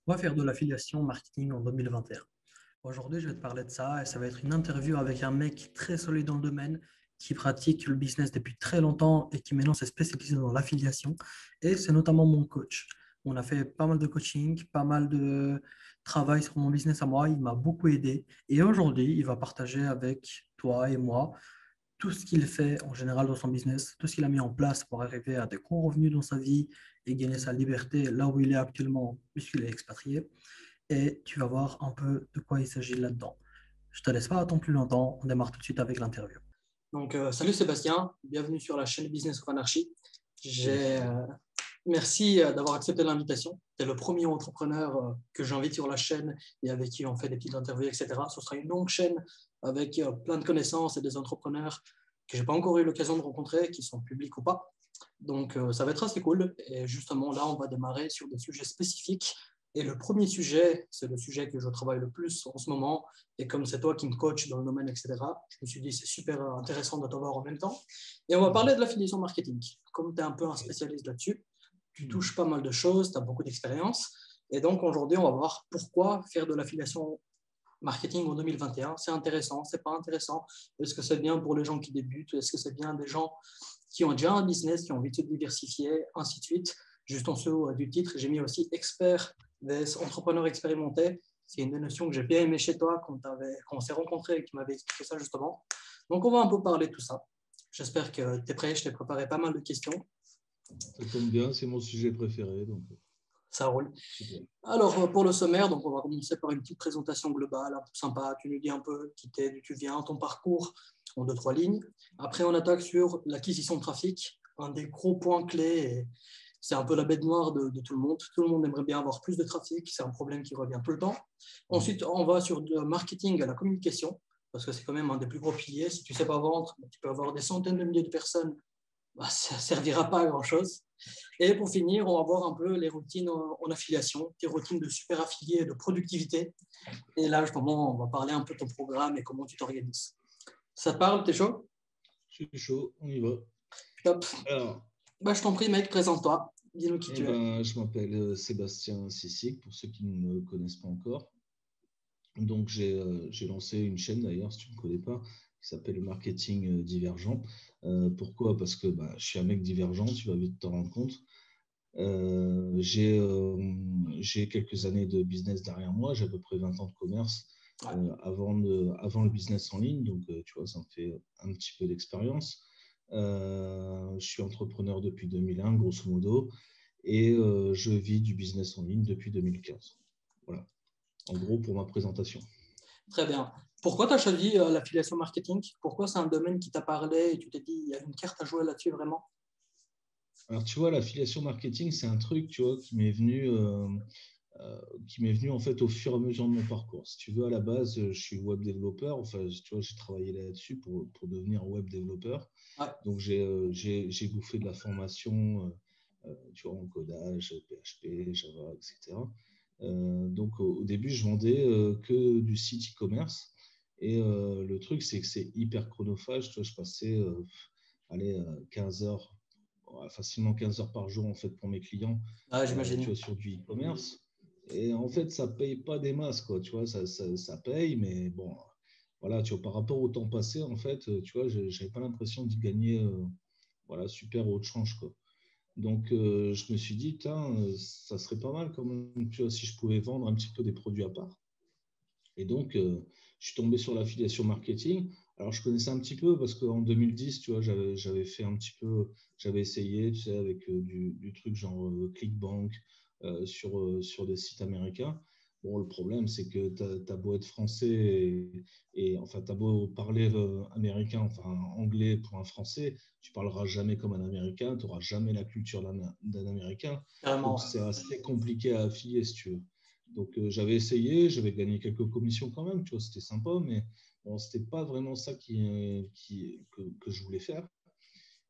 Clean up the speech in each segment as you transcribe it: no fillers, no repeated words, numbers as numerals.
On va faire de l'affiliation marketing en 2021. Aujourd'hui, je vais te parler de ça et ça va être une interview avec un mec très solide dans le domaine qui pratique le business depuis très longtemps et qui maintenant s'est spécialisé dans l'affiliation. Et c'est notamment mon coach. On a fait pas mal de coaching, pas mal de travail sur mon business à moi. Il m'a beaucoup aidé. Et aujourd'hui, il va partager avec toi et moi tout ce qu'il fait en général dans son business, tout ce qu'il a mis en place pour arriver à des gros revenus dans sa vie et gagner sa liberté là où il est actuellement, puisqu'il est expatrié. Et tu vas voir un peu de quoi il s'agit là-dedans. Je te laisse pas attendre plus longtemps, on démarre tout de suite avec l'interview. Salut Sébastien, bienvenue sur la chaîne Business of Anarchy. Salut, J'ai, salut. merci d'avoir accepté l'invitation. Tu es le premier entrepreneur que j'invite sur la chaîne et avec qui on fait des petites interviews, etc. Ce sera une longue chaîne avec plein de connaissances et des entrepreneurs que j'ai pas encore eu l'occasion de rencontrer, qui sont publics ou pas. Ça va être assez cool. Et justement, là, on va démarrer sur des sujets spécifiques. Et le premier sujet, c'est le sujet que je travaille le plus en ce moment. Et comme c'est toi qui me coach dans le domaine, etc., je me suis dit c'est super intéressant de t'avoir en même temps. Et on va parler de l'affiliation marketing. Comme tu es un peu un spécialiste là-dessus, tu touches pas mal de choses, tu as beaucoup d'expérience. Et donc aujourd'hui, on va voir pourquoi faire de l'affiliation marketing en 2021. C'est intéressant, c'est pas intéressant. Est-ce que c'est bien pour les gens qui débutent? Est-ce que c'est bien des gens qui ont déjà un business, qui ont envie de se diversifier, ainsi de suite. Juste en dessous du titre, j'ai mis aussi expert des entrepreneurs expérimentés. C'est une des notions que j'ai bien aimé chez toi quand on s'est rencontrés et que tu m'avais expliqué ça justement. Donc, on va un peu parler de tout ça. J'espère que tu es prêt. Je t'ai préparé pas mal de questions. Ça tombe bien, c'est mon sujet préféré, donc Ça roule. super. Alors, pour le sommaire, donc on va commencer par une petite présentation globale, un peu sympa. Tu nous dis un peu qui t'es, d'où tu viens, ton parcours en deux, trois lignes. Après, on attaque sur l'acquisition de trafic, un des gros points clés. C'est un peu la bête noire de tout le monde. Tout le monde aimerait bien avoir plus de trafic. C'est un problème qui revient tout le temps. Ensuite, on va sur le marketing et la communication, parce que c'est quand même un des plus gros piliers. Si tu ne sais pas vendre, tu peux avoir des centaines de milliers de personnes. Ça ne servira pas à grand-chose. Et pour finir, on va voir un peu les routines en affiliation, tes routines de super affilié et de productivité. Et là, justement, on va parler un peu de ton programme et comment tu t'organises. Ça te parle, t'es chaud? Je suis chaud, on y va. Top. Alors, Je t'en prie, mec, présente-toi. Dis-nous qui tu es. je m'appelle Sébastien Sissic, pour ceux qui ne me connaissent pas encore. Donc, j'ai lancé une chaîne, d'ailleurs, si tu ne me connais pas, qui s'appelle Marketing Divergent. Pourquoi? Parce que je suis un mec divergent, tu vas vite t'en rendre compte. J'ai quelques années de business derrière moi, j'ai à peu près 20 ans de commerce avant le business en ligne, donc tu vois, ça me fait un petit peu d'expérience. Je suis entrepreneur depuis 2001, grosso modo, et je vis du business en ligne depuis 2015. Voilà, en gros pour ma présentation. Très bien. Pourquoi tu as choisi l'affiliation marketing? Pourquoi c'est un domaine qui t'a parlé et tu t'es dit, il y a une carte à jouer là-dessus vraiment? Alors, tu vois, l'affiliation marketing, c'est un truc, tu vois, qui m'est venu en fait au fur et à mesure de mon parcours. Si tu veux, à la base, je suis web développeur. Enfin, tu vois, j'ai travaillé là-dessus pour devenir web développeur. Ouais. Donc, j'ai bouffé de la formation, tu vois, en codage, PHP, Java, etc. Donc, au début, je vendais que du site e-commerce. Et le truc, c'est que c'est hyper chronophage. Tu vois, je passais 15 heures, facilement 15 heures par jour en fait pour mes clients, J'imagine. tu vois, sur du e-commerce. Et en fait, ça paye pas des masses, quoi. Tu vois, ça paye, mais bon, voilà, tu vois, par rapport au temps passé, en fait, tu vois, j'avais pas l'impression d'y gagner, voilà, super haut de change, quoi. Donc, je me suis dit, ça serait pas mal quand même, tu vois, si je pouvais vendre un petit peu des produits à part. Et donc, je suis tombé sur l'affiliation marketing. Alors, je connaissais un petit peu parce qu'en 2010, tu vois, j'avais fait un petit peu, j'avais essayé, tu sais, avec du truc genre ClickBank sur des sites américains. Bon, le problème, c'est que tu as beau être français et enfin, tu as beau parler américain, enfin anglais pour un français, tu parleras jamais comme un américain, tu n'auras jamais la culture d'un américain. Carrément. Donc, c'est assez compliqué à affilier, si tu veux. Donc, j'avais essayé, j'avais gagné quelques commissions quand même, tu vois, c'était sympa, mais bon, c'était pas vraiment ça que je voulais faire.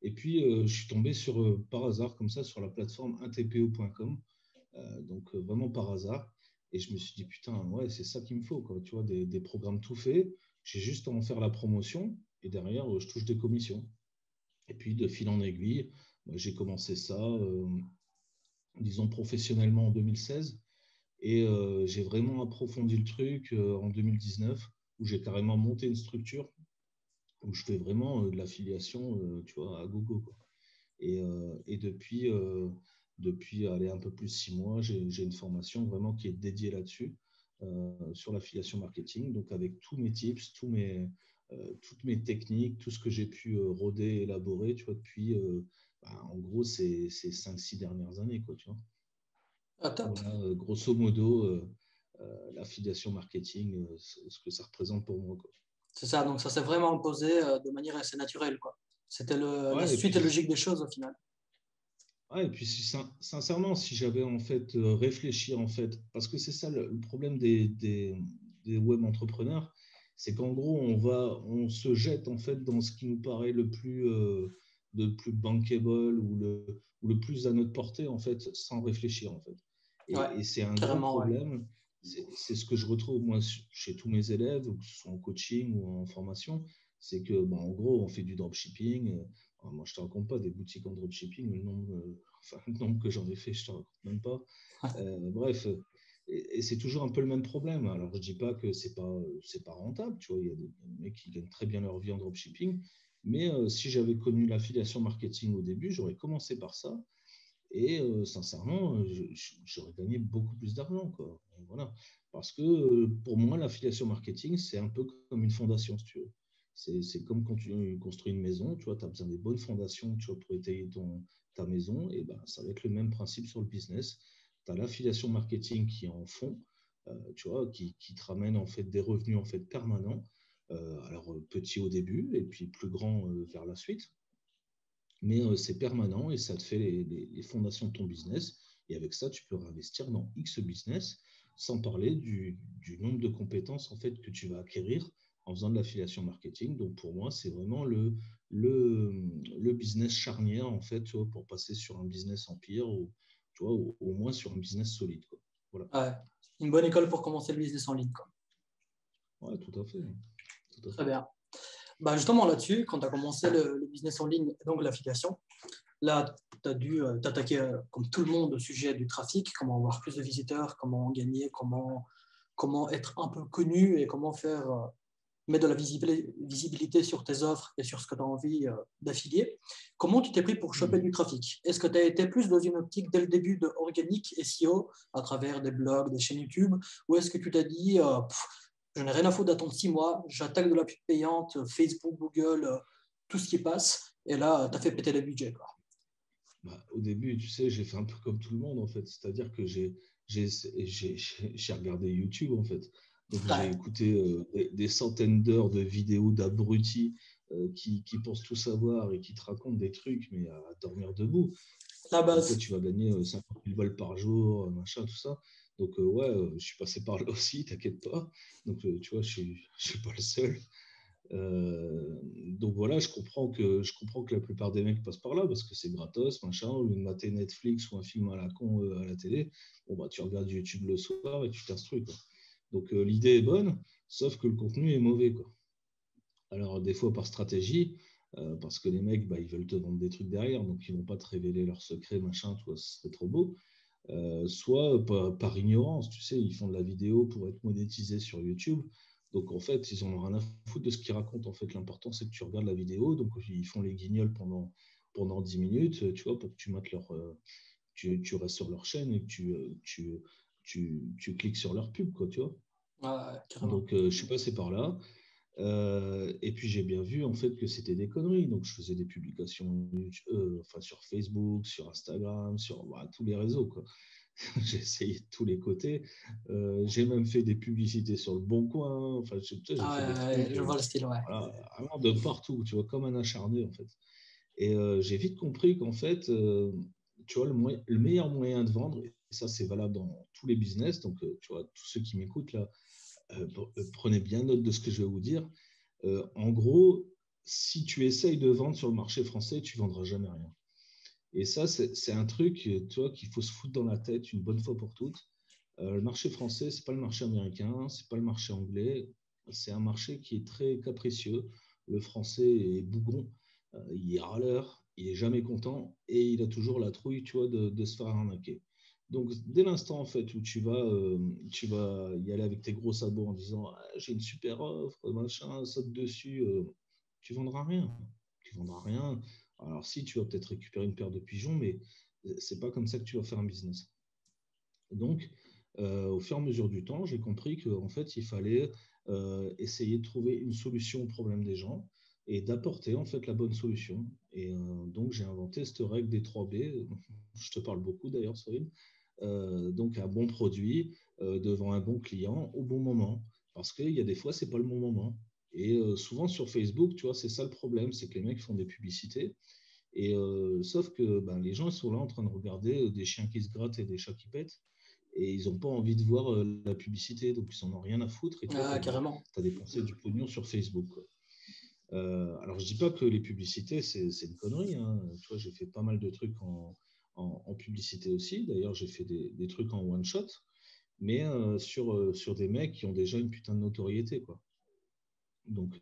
Et puis, je suis tombé par hasard, comme ça, sur la plateforme intpo.com, donc vraiment par hasard. Et je me suis dit, putain, ouais, c'est ça qu'il me faut, quoi, tu vois, des programmes tout faits. J'ai juste à en faire la promotion et derrière, je touche des commissions. Et puis, de fil en aiguille, j'ai commencé ça, disons, professionnellement en 2016. Et j'ai vraiment approfondi le truc en 2019, où j'ai carrément monté une structure où je fais vraiment de l'affiliation, tu vois, à gogo, quoi. Et depuis allez, un peu plus de 6 mois, j'ai une formation vraiment qui est dédiée là-dessus, sur l'affiliation marketing, donc avec tous mes tips, toutes mes techniques, tout ce que j'ai pu rôder, élaborer, tu vois, depuis, en gros, ces 5-6 dernières années, quoi, tu vois. Ah, top. Voilà, grosso modo, l'affiliation marketing, ce que ça représente pour moi, quoi. C'est ça, donc ça s'est vraiment imposé de manière assez naturelle, quoi. C'était la Ouais, et suite puis, logique des choses au final. ouais, et puis sincèrement, si j'avais en fait réfléchi, en fait, parce que c'est ça le problème des web entrepreneurs, c'est qu'en gros, on se jette en fait dans ce qui nous paraît le plus bankable ou le plus à notre portée, en fait, sans réfléchir, en fait. Ouais, Et c'est un gros carrément, ouais. problème. C'est ce que je retrouve, moi, chez tous mes élèves, que ce soit en coaching ou en formation, c'est que, en gros, on fait du dropshipping. Moi, je ne te raconte pas des boutiques en dropshipping, le nombre que j'en ai fait, je ne te raconte même pas. Bref, et c'est toujours un peu le même problème. Alors, je ne dis pas que c'est pas rentable, tu vois, il y a des mecs qui gagnent très bien leur vie en dropshipping, mais si j'avais connu l'affiliation marketing au début, j'aurais commencé par ça, et sincèrement, j'aurais gagné beaucoup plus d'argent, quoi. Et voilà. Parce que pour moi, l'affiliation marketing, c'est un peu comme une fondation, si tu veux. C'est comme quand tu construis une maison, tu vois, tu as besoin des bonnes fondations, tu vois, pour étayer ta maison, et ben, ça va être le même principe sur le business. Tu as l'affiliation marketing qui est en fond, tu vois, qui te ramène en fait des revenus en fait permanents. Alors petit au début et puis plus grand vers la suite. Mais c'est permanent et ça te fait les fondations de ton business. Et avec ça, tu peux réinvestir dans X business, sans parler du nombre de compétences en fait que tu vas acquérir en faisant de l'affiliation marketing. Donc pour moi, c'est vraiment le business charnière en fait, tu vois, pour passer sur un business empire ou tu vois, au moins sur un business solide, quoi. Voilà. Ouais. Une bonne école pour commencer le business en ligne, quoi. Ouais, tout à fait. Tout à Très fait. bien. Bah, justement là-dessus, quand tu as commencé le business en ligne, donc l'affiliation, là, tu as dû t'attaquer, comme tout le monde, au sujet du trafic, comment avoir plus de visiteurs, comment gagner, comment être un peu connu et comment faire mettre de la visibilité sur tes offres et sur ce que tu as envie d'affilier. Comment tu t'es pris pour choper du trafic? Est-ce que tu as été plus dans une optique dès le début de organique SEO à travers des blogs, des chaînes YouTube, ou est-ce que tu t'as dit je n'ai rien à foutre d'attendre 6 mois, j'attaque de la pub payante, Facebook, Google, tout ce qui passe, et là, tu as fait péter les budgets, quoi. Au début, tu sais, j'ai fait un peu comme tout le monde, en fait. C'est-à-dire que j'ai regardé YouTube, en fait. Donc, j'ai Ouais, écouté des centaines d'heures de vidéos d'abrutis qui pensent tout savoir et qui te racontent des trucs, mais à dormir debout. la Comme quoi, base. tu vas gagner 50 000 balles par jour, machin, tout ça. Donc, ouais, je suis passé par là aussi, t'inquiète pas. Donc, tu vois, je suis pas le seul. Donc voilà, je comprends que la plupart des mecs passent par là parce que c'est gratos, machin, au lieu de mater Netflix ou un film à la con à la télé, bon bah tu regardes YouTube le soir et tu t'instruis, quoi. Donc l'idée est bonne, sauf que le contenu est mauvais, quoi. Alors des fois par stratégie, parce que les mecs bah, ils veulent te vendre des trucs derrière, donc ils vont pas te révéler leurs secrets, machin, tu vois, ce serait trop beau. Soit par ignorance, tu sais, ils font de la vidéo pour être monétisés sur YouTube. Donc en fait, ils n'ont rien à foutre de ce qu'ils racontent. En fait, l'important, c'est que tu regardes la vidéo. Donc ils font les guignols pendant 10 minutes, tu vois, pour que tu mates tu restes sur leur chaîne et que tu cliques sur leur pub, quoi, tu vois. Ouais, carrément. Donc je suis passé par là. Et puis j'ai bien vu en fait que c'était des conneries. Donc je faisais des publications enfin, sur Facebook, sur Instagram, sur tous les réseaux, quoi. J'ai essayé de tous les côtés. J'ai même fait des publicités sur le Bon Coin. Enfin, j'ai Ah fait des ouais, trucs je vois le style, ouais. voilà, vraiment de partout, tu vois, comme un acharné en fait. Et j'ai vite compris qu'en fait, tu vois, le meilleur moyen de vendre, et ça c'est valable dans tous les business, donc tu vois, tous ceux qui m'écoutent là, prenez bien note de ce que je vais vous dire. En gros, si tu essayes de vendre sur le marché français, tu ne vendras jamais rien. Et ça, c'est un truc, tu vois, qu'il faut se foutre dans la tête une bonne fois pour toutes. Le marché français, ce n'est pas le marché américain, ce n'est pas le marché anglais. C'est un marché qui est très capricieux. Le français est bougon, il est râleur, il est jamais content et il a toujours la trouille, tu vois, de se faire arnaquer. Donc, dès l'instant en fait où tu vas y aller avec tes gros sabots en disant ah, j'ai une super offre, machin, saute dessus, tu vendras rien. Tu vendras rien. Alors, si tu vas peut-être récupérer une paire de pigeons, mais c'est pas comme ça que tu vas faire un business. Donc, au fur et à mesure du temps, j'ai compris qu'en fait, il fallait essayer de trouver une solution au problème des gens et d'apporter en fait la bonne solution. Et donc, j'ai inventé cette règle des 3 B. Je te parle beaucoup d'ailleurs, Cyril. Donc, un bon produit devant un bon client au bon moment. Parce qu'il y a des fois, ce n'est pas le bon moment. Et souvent sur Facebook, tu vois, c'est ça le problème, c'est que les mecs font des publicités. Et sauf que ben, les gens ils sont là en train de regarder des chiens qui se grattent et des chats qui pètent et ils n'ont pas envie de voir la publicité, donc ils n'en ont rien à foutre. Et toi, Ah, carrément. tu as dépensé du pognon sur Facebook, quoi. Alors, je ne dis pas que les publicités, c'est une connerie, hein. Tu vois, j'ai fait pas mal de trucs en publicité aussi. D'ailleurs, j'ai fait des trucs en one-shot, mais sur des mecs qui ont déjà une putain de notoriété, quoi. Donc,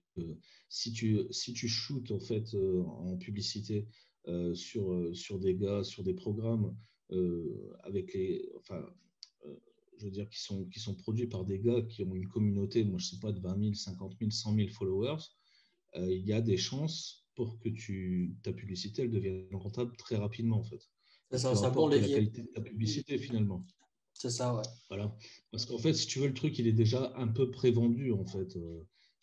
si tu shootes en fait en publicité sur des gars, sur des programmes avec enfin, euh, je veux dire, qui sont produits par des gars qui ont une communauté, moi je sais pas, de 20 000, 50 000, 100 000 followers, il y a des chances pour que ta publicité elle devienne rentable très rapidement en fait. C'est Et ça, tu c'est un bon rapportes la levier. qualité de ta publicité finalement. C'est ça, ouais. Voilà. Parce qu'en fait, si tu veux, le truc, il est déjà un peu prévendu, en fait. Tu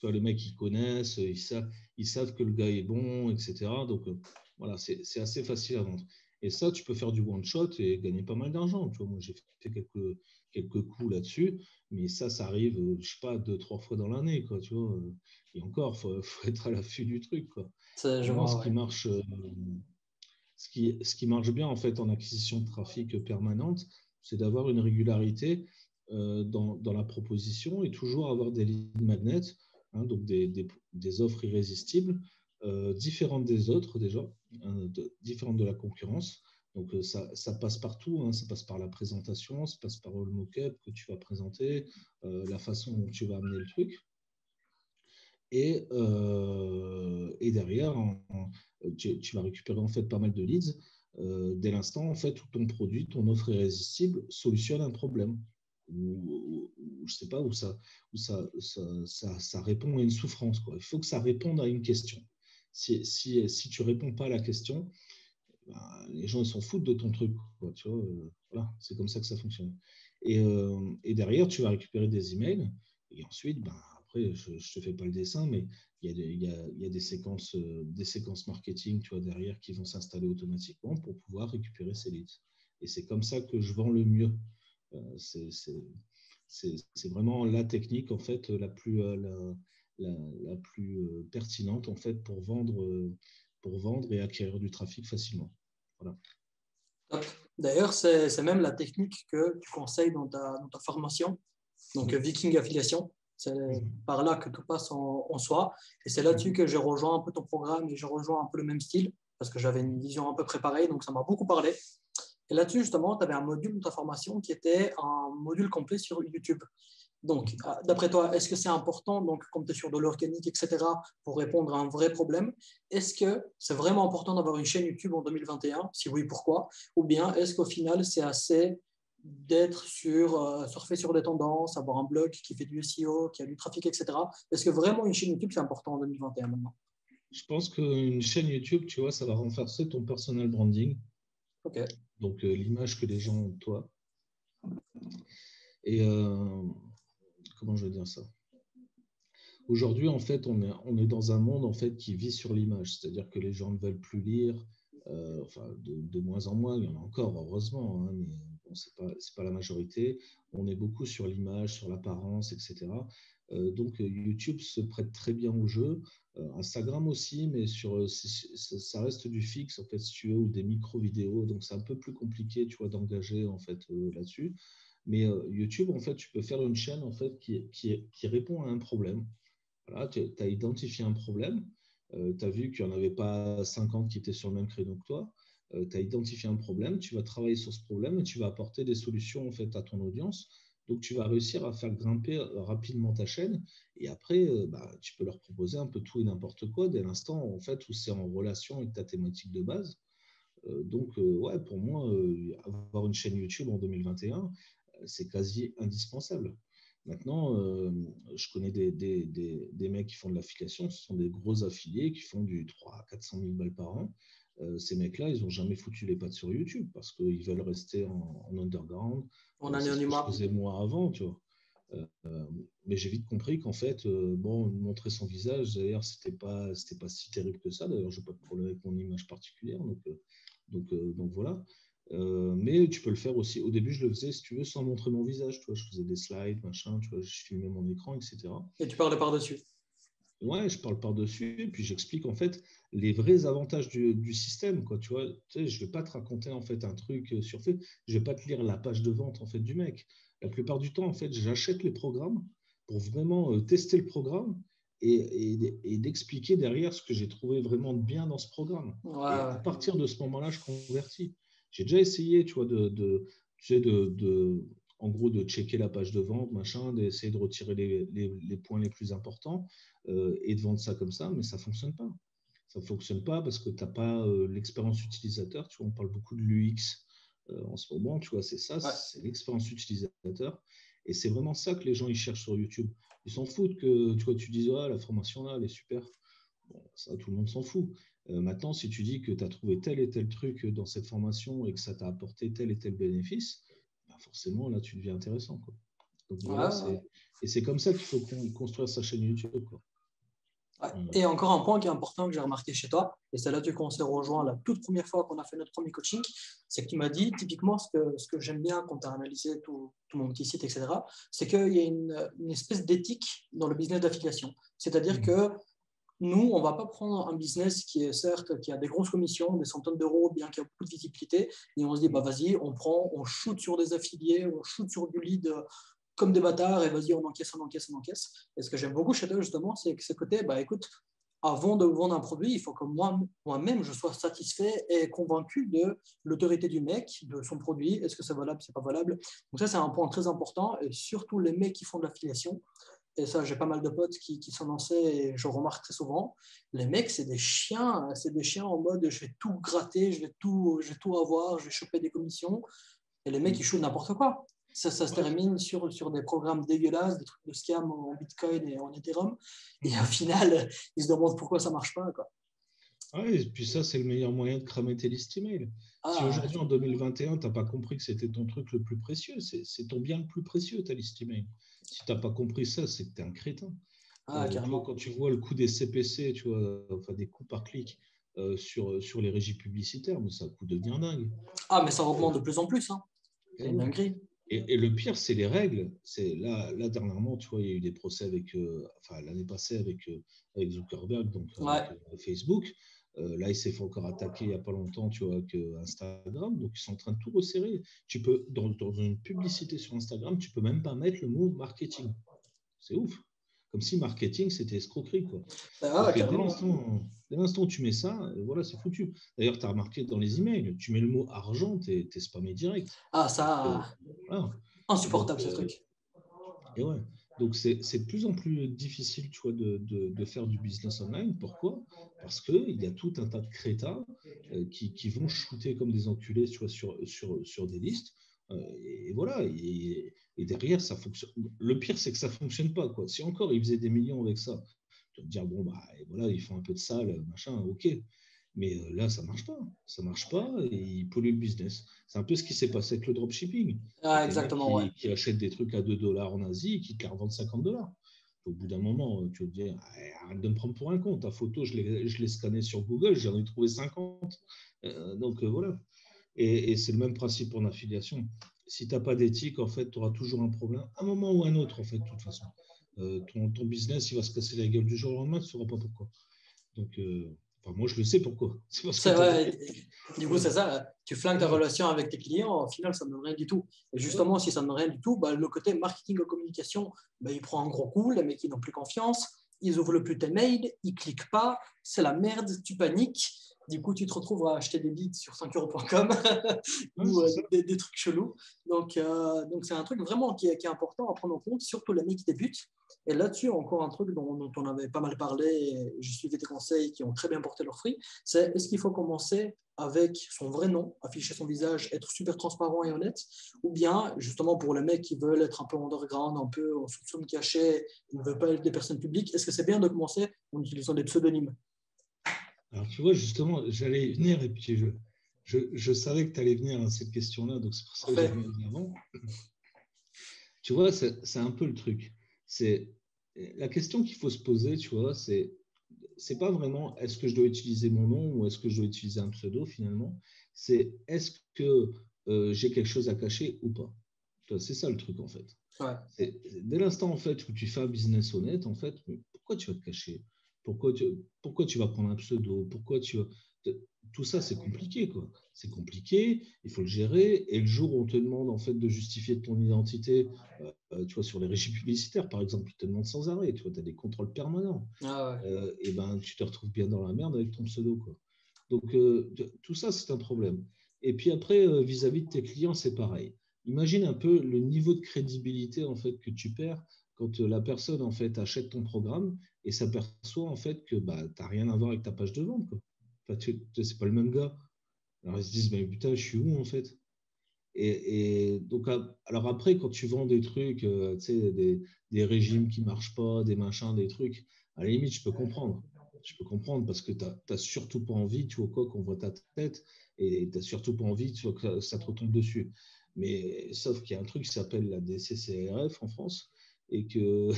vois, les mecs, ils connaissent, ils savent que le gars est bon, etc. Donc, voilà, c'est assez facile à vendre. Et ça, tu peux faire du one-shot et gagner pas mal d'argent. Tu vois, moi, j'ai fait quelques coups là-dessus, mais ça arrive, je sais pas, 2, 3 fois dans l'année, quoi, tu vois. Et encore, faut être à l'affût du truc, quoi. Je Moi, vois, ce qui ouais. marche, ce qui marche bien en fait en acquisition de trafic permanente, c'est d'avoir une régularité dans la proposition et toujours avoir des lead magnets, hein, donc des offres irrésistibles, différentes des autres déjà, hein, différentes de la concurrence. Donc ça passe partout, hein, ça passe par la présentation, ça passe par le mock-up que tu vas présenter, la façon dont tu vas amener le truc. Et derrière, tu vas récupérer en fait pas mal de leads dès l'instant en fait où ton produit, ton offre irrésistible solutionne un problème ou je sais pas où ça répond à une souffrance, quoi. Il faut que ça réponde à une question. Si tu réponds pas à la question, ben, les gens ils s'en foutent de ton truc, quoi, tu vois, voilà, c'est comme ça que ça fonctionne. Et derrière, tu vas récupérer des emails et ensuite, ben, après, je ne te fais pas le dessin, mais il y a des séquences marketing, tu vois, derrière qui vont s'installer automatiquement pour pouvoir récupérer ces leads. Et c'est comme ça que je vends le mieux. C'est vraiment la technique en fait la plus pertinente en fait pour vendre et acquérir du trafic facilement. Voilà. Top. D'ailleurs, c'est même la technique que tu conseilles dans ta formation, donc Viking Affiliation. C'est par là que tout passe en soi. Et c'est là-dessus que j'ai rejoint un peu ton programme et je rejoins un peu le même style parce que j'avais une vision un peu préparée, donc ça m'a beaucoup parlé. Et là-dessus, justement, tu avais un module de ta formation qui était un module complet sur YouTube. Donc, d'après toi, est-ce que c'est important, donc, comme tu es sur de l'organique, etc., pour répondre à un vrai problème, est-ce que c'est vraiment important d'avoir une chaîne YouTube en 2021? Si oui, pourquoi? Ou bien est-ce qu'au final, c'est assez d'être surfer sur des tendances, avoir un blog qui fait du SEO, qui a du trafic, etc. Est-ce que vraiment une chaîne YouTube, c'est important en 2021 maintenant? Je pense qu'une chaîne YouTube, tu vois, ça va renforcer ton personal branding, Ok. donc l'image que les gens ont de toi. Et comment je vais dire ça? Aujourd'hui, en fait, on est dans un monde en fait qui vit sur l'image, c'est-à-dire que les gens ne veulent plus lire, enfin de moins en moins, il y en a encore, heureusement, hein, mais bon, c'est pas la majorité. On est beaucoup sur l'image, sur l'apparence, etc. Donc YouTube se prête très bien au jeu, Instagram aussi, mais ça reste du fixe en fait, si tu veux, ou des micro-vidéos, donc c'est un peu plus compliqué, tu vois, d'engager en fait là-dessus. Mais YouTube, en fait, tu peux faire une chaîne en fait qui répond à un problème. Voilà, tu as identifié un problème, tu as vu qu'il n'y en avait pas 50 qui étaient sur le même créneau que toi, tu as identifié un problème, tu vas travailler sur ce problème et tu vas apporter des solutions en fait, à ton audience. Donc, tu vas réussir à faire grimper rapidement ta chaîne et après, tu peux leur proposer un peu tout et n'importe quoi dès l'instant en fait, où c'est en relation avec ta thématique de base. Ouais, pour moi, avoir une chaîne YouTube en 2021, c'est quasi indispensable. Maintenant, je connais des mecs qui font de l'affiliation, ce sont des gros affiliés qui font du 300 à 400 000 balles par an. Ces mecs-là, ils n'ont jamais foutu les pattes sur YouTube parce qu'ils veulent rester en underground. En C'est ce que je anonymat. faisais moi avant, tu vois. Mais j'ai vite compris qu'en fait, montrer son visage, d'ailleurs, c'était pas si terrible que ça. D'ailleurs, je n'ai pas de problème avec mon image particulière. Donc voilà. Mais tu peux le faire aussi. Au début, je le faisais, si tu veux, sans montrer mon visage. Tu vois, je faisais des slides, machin, tu vois, je filmais mon écran, etc. Et tu parles par-dessus. Ouais, je parle par-dessus, et puis j'explique en fait les vrais avantages du système, quoi. Tu vois, tu sais, je vais pas te raconter en fait un truc sur fait, je vais pas te lire la page de vente en fait du mec. La plupart du temps, en fait, j'achète les programmes pour vraiment tester le programme et d'expliquer derrière ce que j'ai trouvé vraiment de bien dans ce programme. Ouais, Et à partir de ce moment-là, je convertis. J'ai déjà essayé, tu vois, tu sais, en gros, de checker la page de vente, machin, d'essayer de retirer les points les plus importants et de vendre ça comme ça, mais ça ne fonctionne pas. Ça ne fonctionne pas parce que tu n'as pas l'expérience utilisateur. Tu vois, on parle beaucoup de l'UX en ce moment, tu vois, c'est ça, ouais. c'est l'expérience utilisateur. Et c'est vraiment ça que les gens ils cherchent sur YouTube. Ils s'en foutent que tu vois, tu dises, ah, la formation là, elle est super. Bon, ça, tout le monde s'en fout. Maintenant, si tu dis que tu as trouvé tel et tel truc dans cette formation et que ça t'a apporté tel et tel bénéfice, bah forcément, là, tu deviens intéressant, quoi. Donc voilà, Ouais. et c'est comme ça qu'il faut construire sa chaîne YouTube, quoi. Ouais. Et encore un point qui est important que j'ai remarqué chez toi, et c'est là qu'on s'est rejoint la toute première fois qu'on a fait notre premier coaching, c'est que tu m'as dit, typiquement, ce que j'aime bien quand tu as analysé tout mon petit site, etc., c'est qu'il y a une espèce d'éthique dans le business d'affiliation. C'est-à-dire que nous, on ne va pas prendre un business qui est certes, qui a des grosses commissions, des centaines d'euros, bien qu'il y a beaucoup de visibilité, et on se dit, bah vas-y, on prend, on shoot sur des affiliés, on shoot sur du lead comme des bâtards, et vas-y, on encaisse, on encaisse, on encaisse. Et ce que j'aime beaucoup chez eux, justement, c'est que ce côté, bah écoute, avant de vendre un produit, il faut que moi-même, je sois satisfait et convaincu de l'autorité du mec, de son produit, est-ce que c'est valable, c'est pas valable. Donc ça, c'est un point très important, et surtout les mecs qui font de l'affiliation, et ça, j'ai pas mal de potes qui sont lancés et je remarque très souvent, les mecs, c'est des chiens en mode je vais tout gratter, je vais tout avoir, je vais choper des commissions. Et les mecs, ils shootent n'importe quoi. Ça se Ouais. termine sur des programmes dégueulasses, des trucs de scam en Bitcoin et en Ethereum. Et au final, ils se demandent pourquoi ça marche pas, quoi. Ouais, et puis ça, c'est le meilleur moyen de cramer tes listes email. Si Ah, aujourd'hui, en 2021, tu n'as pas compris que c'était ton truc le plus précieux, c'est ton bien le plus précieux, ta liste email. Si tu n'as pas compris ça, c'est que tu es un crétin. Toi, carrément. quand tu vois le coût des CPC, tu vois, enfin des coûts par clic sur les régies publicitaires, mais ça coûte de bien dingue. Ah, mais ça augmente de plus en plus, hein. Et, C'est une oui. dinguerie. Et le pire, c'est les règles. C'est là, dernièrement, tu vois, il y a eu des procès avec, enfin, l'année passée avec Zuckerberg, donc avec Ouais. Facebook. Là, il s'est fait encore attaquer il n'y a pas longtemps, tu vois, avec Instagram. Donc, ils sont en train de tout resserrer. Tu peux, dans une publicité sur Instagram, tu peux même pas mettre le mot marketing. C'est ouf. Comme si marketing, c'était escroquerie, quoi. Ah, Donc, carrément. dès l'instant où tu mets ça, voilà, c'est foutu. D'ailleurs, tu as remarqué dans les emails, tu mets le mot argent, tu es spammé direct. Ah, Donc, ça, voilà. Donc, insupportable, ce truc. et ouais. Donc, c'est de plus en plus difficile, tu vois, de faire du business online. Pourquoi? Parce qu'il y a tout un tas de crétins qui vont shooter comme des enculés, tu vois, sur des listes. Et voilà. Et derrière, ça fonctionne. Le pire, c'est que ça ne fonctionne pas, quoi. Si encore ils faisaient des millions avec ça, tu vas te dire, bon, bah, et voilà, ils font un peu de salle, machin, ok. Mais là, ça marche pas. Ça marche pas et ils polluent le business. C'est un peu ce qui s'est passé avec le dropshipping. Ah, Avec les mecs exactement, ouais. qui achètent des trucs à 2 dollars en Asie et qui te les revendent 50 dollars. Au bout d'un moment, tu vas te dire, arrête de me prendre pour un con. Ta photo, je l'ai scannée sur Google, j'en ai trouvé 50. Voilà. Et c'est le même principe en affiliation. Si tu n'as pas d'éthique, en fait, tu auras toujours un problème, à un moment ou à un autre, en fait, de toute façon. Ton business, il va se casser la gueule du jour au lendemain, tu ne sauras pas pourquoi. Donc, enfin, moi, je le sais pourquoi. C'est parce que C'est tu as des... vrai. Du coup, c'est ça. Tu flingues ta Ouais. relation avec tes clients. Au final, ça ne donne rien du tout. Et justement, si ça ne donne rien du tout, bah, le côté marketing et communication, bah, il prend un gros coup. Les mecs, ils n'ont plus confiance. Ils ouvrent plus tes mails. Ils ne cliquent pas. C'est la merde. Tu paniques. Du coup, tu te retrouves à acheter des leads sur 5euros.com Ouais, ou c'est ça. des trucs chelous. Donc, c'est un truc vraiment qui est important à prendre en compte, surtout l'ami qui débute. Et là-dessus, encore un truc dont on avait pas mal parlé, et je suivais tes conseils qui ont très bien porté leurs fruits, c'est est-ce qu'il faut commencer avec son vrai nom, afficher son visage, être super transparent et honnête, ou bien justement pour les mecs qui veulent être un peu underground, un peu en soupçon caché, ils ne veulent pas être des personnes publiques, est-ce que c'est bien de commencer en utilisant des pseudonymes? Alors, tu vois, justement, j'allais y venir et puis je savais que tu allais venir à cette question-là, donc c'est pour ça que j'ai Parfait. mis en avant. Tu vois, c'est un peu le truc. C'est la question qu'il faut se poser, tu vois, c'est pas vraiment est-ce que je dois utiliser mon nom ou est-ce que je dois utiliser un pseudo finalement. C'est est-ce que j'ai quelque chose à cacher ou pas. Tu vois, c'est ça le truc en fait. Ouais. Dès l'instant en fait où tu fais un business honnête, en fait, mais pourquoi tu vas te cacher? Pourquoi tu vas prendre un pseudo? Tout ça, c'est compliqué, quoi. C'est compliqué, il faut le gérer. Et le jour où on te demande en fait de justifier de ton identité, tu vois, sur les régies publicitaires, par exemple, ils te demandent sans arrêt, tu vois, tu as des contrôles permanents. Ah ouais. Et ben, tu te retrouves bien dans la merde avec ton pseudo, quoi. Donc, tout ça, c'est un problème. Et puis après, vis-à-vis de tes clients, c'est pareil. Imagine un peu le niveau de crédibilité en fait que tu perds quand la personne en fait achète ton programme et s'aperçoit en fait que bah, tu n'as rien à voir avec ta page de vente, quoi. Enfin, c'est pas le même gars. Alors ils se disent, mais putain, je suis où en fait? Et donc, alors après, quand tu vends des trucs, tu sais, des régimes qui ne marchent pas, des machins, des trucs, à la limite, je peux comprendre. Je peux comprendre parce que tu n'as surtout pas envie, tu vois quoi, qu'on voit ta tête et tu n'as surtout pas envie, tu vois, que ça te retombe dessus. Mais sauf qu'il y a un truc qui s'appelle la DCCRF en France et que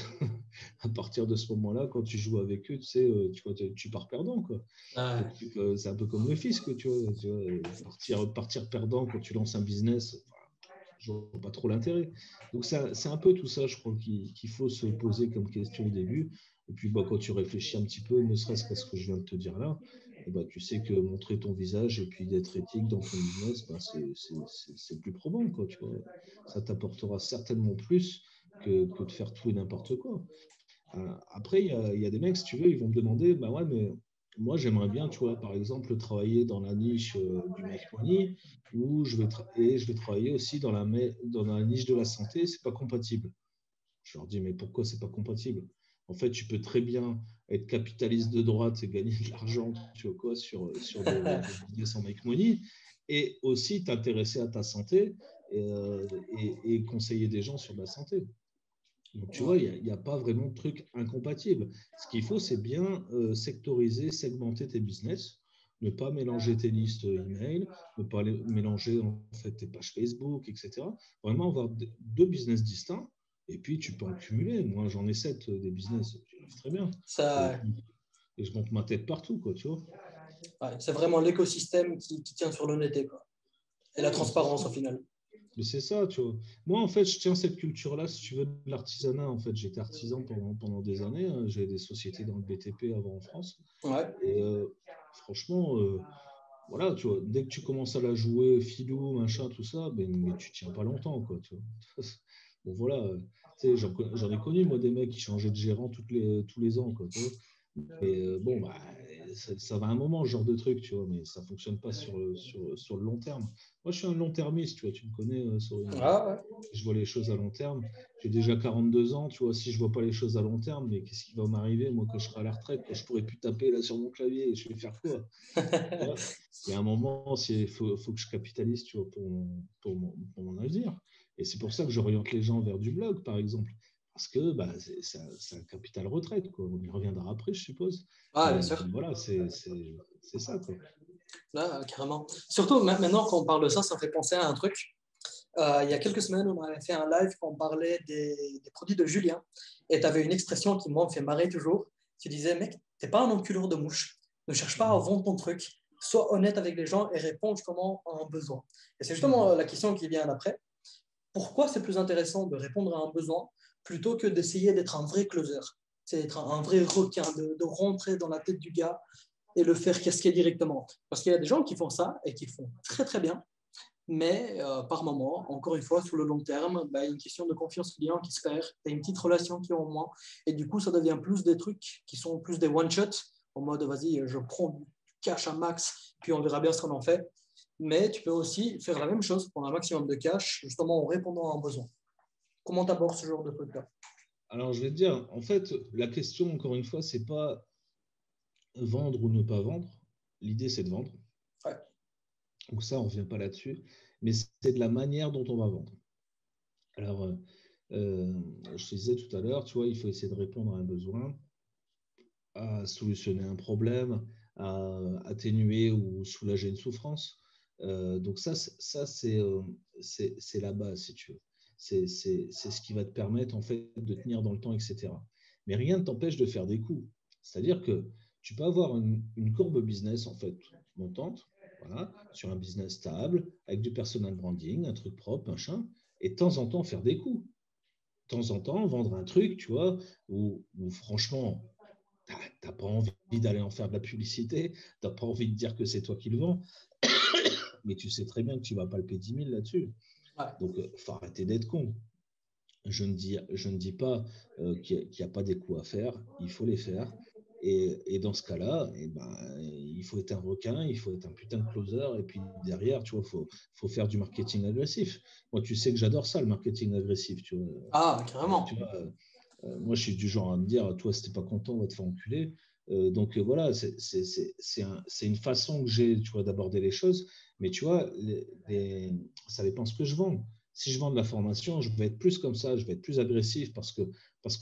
à partir de ce moment-là, quand tu joues avec eux, tu sais, tu vois, tu pars perdant, quoi. Ah ouais. Donc, c'est un peu comme le fisc, tu vois, partir perdant quand tu lances un business, je vois pas trop l'intérêt. Donc, c'est un peu tout ça, je crois, qu'il faut se poser comme question au début. Et puis, bah, quand tu réfléchis un petit peu, ne serait-ce qu'à ce que je viens de te dire là, et bah, tu sais que montrer ton visage et puis d'être éthique dans ton business, bah, c'est le plus probant, quoi, tu vois. Ça t'apportera certainement plus que de faire tout et n'importe quoi. Après, il y a des mecs, si tu veux, ils vont me demander, bah ouais, mais moi, j'aimerais bien, tu vois, par exemple, travailler dans la niche du make money ou et je vais travailler aussi dans la niche de la santé, c'est pas compatible. Je leur dis, mais pourquoi c'est pas compatible? En fait, tu peux très bien être capitaliste de droite et gagner de l'argent, tu vois quoi, sur des business en make money et aussi t'intéresser à ta santé et conseiller des gens sur la santé. Donc, tu vois, Ouais. il n'y a pas vraiment de truc incompatible. Ce qu'il faut, c'est bien sectoriser, segmenter tes business, ne pas mélanger tes listes email, ne pas mélanger en fait tes pages Facebook, etc. Vraiment avoir deux business distincts et puis tu peux en cumuler. Moi, j'en ai 7 des business, j'y arrive très bien. Et, Ça, et je monte ma tête partout, quoi, tu vois. ouais, c'est vraiment l'écosystème qui tient sur l'honnêteté, quoi. Et la Ouais, c'est ça. transparence au final. Mais c'est ça, tu vois. Moi, en fait, je tiens cette culture-là, si tu veux, de l'artisanat. En fait, j'étais artisan pendant des années, hein. J'ai des sociétés dans le BTP avant en France. Ouais. Et franchement, voilà, tu vois, dès que tu commences à la jouer, filou, machin, tout ça, ben, mais tu tiens pas longtemps, quoi, tu vois. Bon, voilà, tu sais, j'en ai connu, moi, des mecs qui changeaient de gérant tous les ans, quoi, tu vois. Mais bon, bah, ça va un moment, ce genre de truc, tu vois, mais ça fonctionne pas sur le long terme. Moi, je suis un long-termiste, tu vois, tu me connais, Sorine. Ah ouais. Je vois les choses à long terme. J'ai déjà 42 ans, tu vois, si je vois pas les choses à long terme, mais qu'est-ce qui va m'arriver, moi, quand je serai à la retraite, quand je pourrai plus taper là sur mon clavier, je vais faire quoi? Tu vois. Il y a un moment, il faut que je capitalise, tu vois, pour mon avenir. Et c'est pour ça que j'oriente les gens vers du blog, par exemple. Parce que bah, c'est un capital retraite, quoi. On y reviendra après, je suppose. Ah, bien Mais sûr. voilà, c'est ça, quoi. Là, carrément. Surtout maintenant qu'on parle de ça, ça me fait penser à un truc. Il y a quelques semaines, on avait fait un live où on parlait des produits de Julien. Et tu avais une expression qui, moi, me fait marrer toujours. Tu disais, mec, t'es pas un enculeur de mouche. Ne cherche pas à vendre ton truc. Sois honnête avec les gens et réponds justement à un besoin. Et c'est justement la question qui vient après. Pourquoi c'est plus intéressant de répondre à un besoin plutôt que d'essayer d'être un vrai closer? C'est être un vrai requin, de rentrer dans la tête du gars et le faire casquer directement. Parce qu'il y a des gens qui font ça et qui font très très bien, mais par moment, encore une fois, sur le long terme, bah, il y a une question de confiance client qui se perd, il y a une petite relation qui est en moins, et du coup, ça devient plus des trucs qui sont plus des one-shots, en mode, vas-y, je prends cash un max, puis on verra bien ce qu'on en fait. Mais tu peux aussi faire la même chose, prendre un maximum de cash, justement en répondant à un besoin. Comment tu abordes ce genre de truc-là? Alors, je vais te dire, en fait, la question, encore une fois, c'est pas vendre ou ne pas vendre. L'idée, c'est de vendre. Ouais. Donc ça, on ne revient pas là-dessus. Mais c'est de la manière dont on va vendre. Alors, je te disais tout à l'heure, tu vois, il faut essayer de répondre à un besoin, à solutionner un problème, à atténuer ou soulager une souffrance. Donc ça c'est la base, si tu veux. C'est ce qui va te permettre en fait de tenir dans le temps, etc. Mais rien ne t'empêche de faire des coups. C'est-à-dire que tu peux avoir une courbe business en fait montante, voilà, sur un business stable, avec du personal branding, un truc propre, machin, et de temps en temps faire des coups. De temps en temps, vendre un truc, tu vois, où franchement, tu n'as pas envie d'aller en faire de la publicité, tu n'as pas envie de dire que c'est toi qui le vends, mais tu sais très bien que tu ne vas pas le payer 10 000 là-dessus. Ouais. Donc, il faut arrêter d'être con. Je ne dis pas qu'il n'y a pas des coups à faire, il faut les faire. Et dans ce cas-là, il faut être un requin, il faut être un putain de closer, et puis derrière, tu vois, faut faire du marketing agressif. Moi, tu sais que j'adore ça, le marketing agressif. Tu vois. Ah, carrément. Tu vois, moi, je suis du genre à me dire, toi, si t'es pas content, on va te faire enculer. Donc voilà, c'est une façon que j'ai, tu vois, d'aborder les choses. Mais tu vois, ça dépend ce que je vends. Si je vends de la formation, je vais être plus comme ça, je vais être plus agressif parce que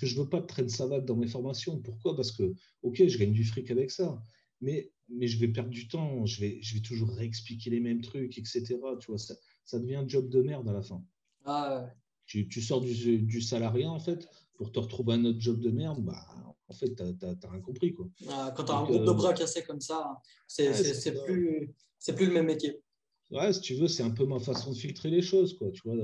je veux pas de traîne savate dans mes formations. Pourquoi? Parce que, ok, je gagne du fric avec ça, mais je vais perdre du temps, je vais toujours réexpliquer les mêmes trucs, etc. Tu vois, ça devient un job de merde à la fin. Ah, ouais. Tu sors du salariat, en fait, pour te retrouver un autre job de merde, bah, en fait, tu n'as rien compris, quoi. Quand tu as un Donc, groupe de bras cassés comme ça, ouais, c'est plus le même métier. ouais, si tu veux, c'est un peu ma façon de filtrer les choses, quoi, tu vois,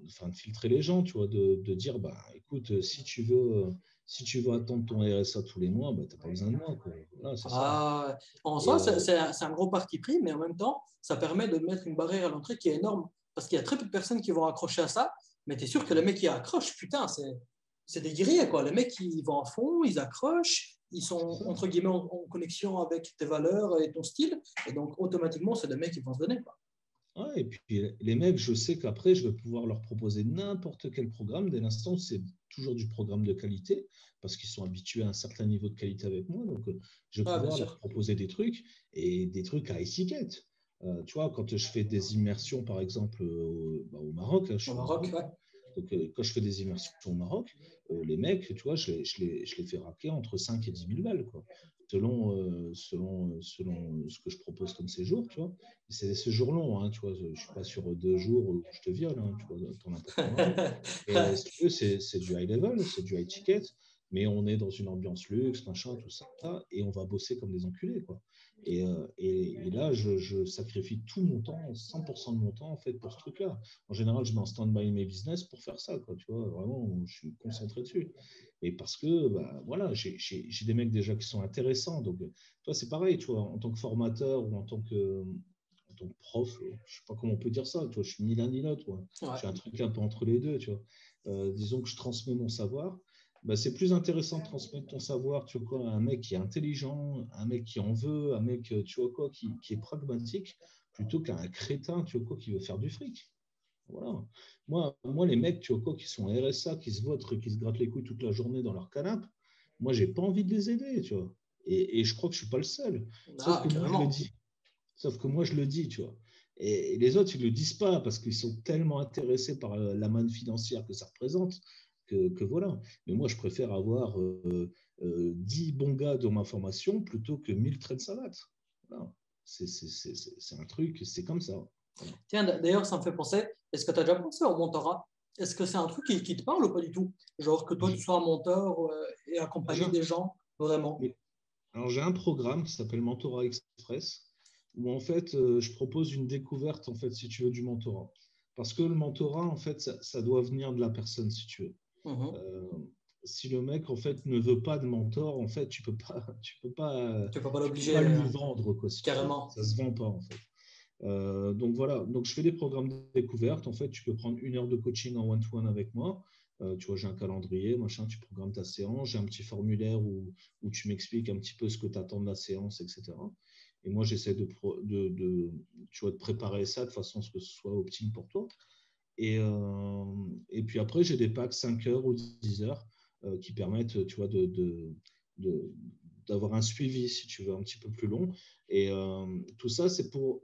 enfin, de filtrer les gens, tu vois, de dire, bah, écoute, si tu veux attendre ton RSA tous les mois, bah, tu n'as pas besoin de moi, quoi. Voilà, c'est ça. Ah, en Et, soi, c'est un gros parti pris, mais en même temps, ça permet de mettre une barrière à l'entrée qui est énorme. Parce qu'il y a très peu de personnes qui vont accrocher à ça, mais tu es sûr que les mecs qui accrochent, putain, c'est des guerriers, quoi. Les mecs qui vont à fond, ils accrochent, ils sont entre guillemets en connexion avec tes valeurs et ton style, et donc automatiquement, c'est des mecs qui vont se donner, quoi. ouais, et puis les mecs, je sais qu'après, je vais pouvoir leur proposer n'importe quel programme. Dès l'instant, c'est toujours du programme de qualité, parce qu'ils sont habitués à un certain niveau de qualité avec moi. Donc, je vais Ah, bien pouvoir leur sûr. proposer des trucs et des trucs à étiquette. Tu vois, quand je fais des immersions, par exemple, au Maroc, là, je Au suis au Maroc, Maroc. ouais. Donc, quand je fais des immersions au Maroc, les mecs, tu vois, je les fais raquer entre 5 et 10 000 balles, quoi. Selon ce que je propose comme séjour, tu vois. C'est des séjours longs, hein, tu vois. Je ne suis pas sur 2 jours où je te viole, hein, tu vois, ton n'importe comment. Et si tu veux, c'est du high level, c'est du high ticket, mais on est dans une ambiance luxe, machin, tout ça, et on va bosser comme des enculés, quoi. Et là, je sacrifie tout mon temps, 100% de mon temps, en fait, pour ce truc-là. En général, je mets en stand-by mes business pour faire ça, quoi, tu vois, vraiment, je suis concentré dessus. Et parce que, bah, voilà, j'ai des mecs déjà qui sont intéressants. Donc, toi, c'est pareil, tu vois, en tant que formateur ou en tant que prof, je ne sais pas comment on peut dire ça, tu vois, je suis ni l'un ni l'autre, je suis un truc un peu entre les deux, tu vois. Disons que je transmets mon savoir. Bah, c'est plus intéressant de transmettre ton savoir, tu vois quoi, à un mec qui est intelligent, un mec qui en veut, un mec, tu vois quoi, qui est pragmatique, plutôt qu'un crétin, tu vois quoi, qui veut faire du fric. Voilà. Moi, les mecs, tu vois quoi, qui sont RSA, qui se votent, qui se grattent les couilles toute la journée dans leur canapé, moi, j'ai pas envie de les aider, tu vois. Et je crois que je suis pas le seul. Sauf Ah, que moi, je le carrément. dis. Sauf que moi, je le dis, tu vois. Et les autres, ils ne le disent pas parce qu'ils sont tellement intéressés par la manne financière que ça représente que voilà. Mais moi, je préfère avoir 10 bons gars dans ma formation plutôt que 1000 traits de savate. Voilà. C'est un truc, c'est comme ça. Voilà. Tiens, d'ailleurs, ça me fait penser, est-ce que tu as déjà pensé au mentorat? Est-ce que c'est un truc qui te parle ou pas du tout? Genre que toi, tu sois un mentor et accompagner des gens, vraiment. Mais, alors, j'ai un programme qui s'appelle Mentorat Express où en fait, je propose une découverte, en fait, si tu veux, du mentorat. Parce que le mentorat, en fait, ça doit venir de la personne, si tu veux. Mhm. Euh, si le mec en fait ne veut pas de mentor, en fait, Tu peux pas tu peux l'obliger, pas lui vendre quoi, si tu veux. carrément. Ça se vend pas en fait. Donc voilà, donc je fais des programmes de découverte. En fait, tu peux prendre 1 heure de coaching en one-to-one avec moi. Tu vois, j'ai un calendrier, machin, tu programmes ta séance. J'ai un petit formulaire où tu m'expliques un petit peu ce que tu attends de la séance, etc. Et moi, j'essaie tu vois, de préparer ça de façon à ce que ce soit optime pour toi. Et puis après, j'ai des packs 5 heures ou 10 heures qui permettent, tu vois, de- d'avoir un suivi, si tu veux, un petit peu plus long. Et tout ça, c'est pour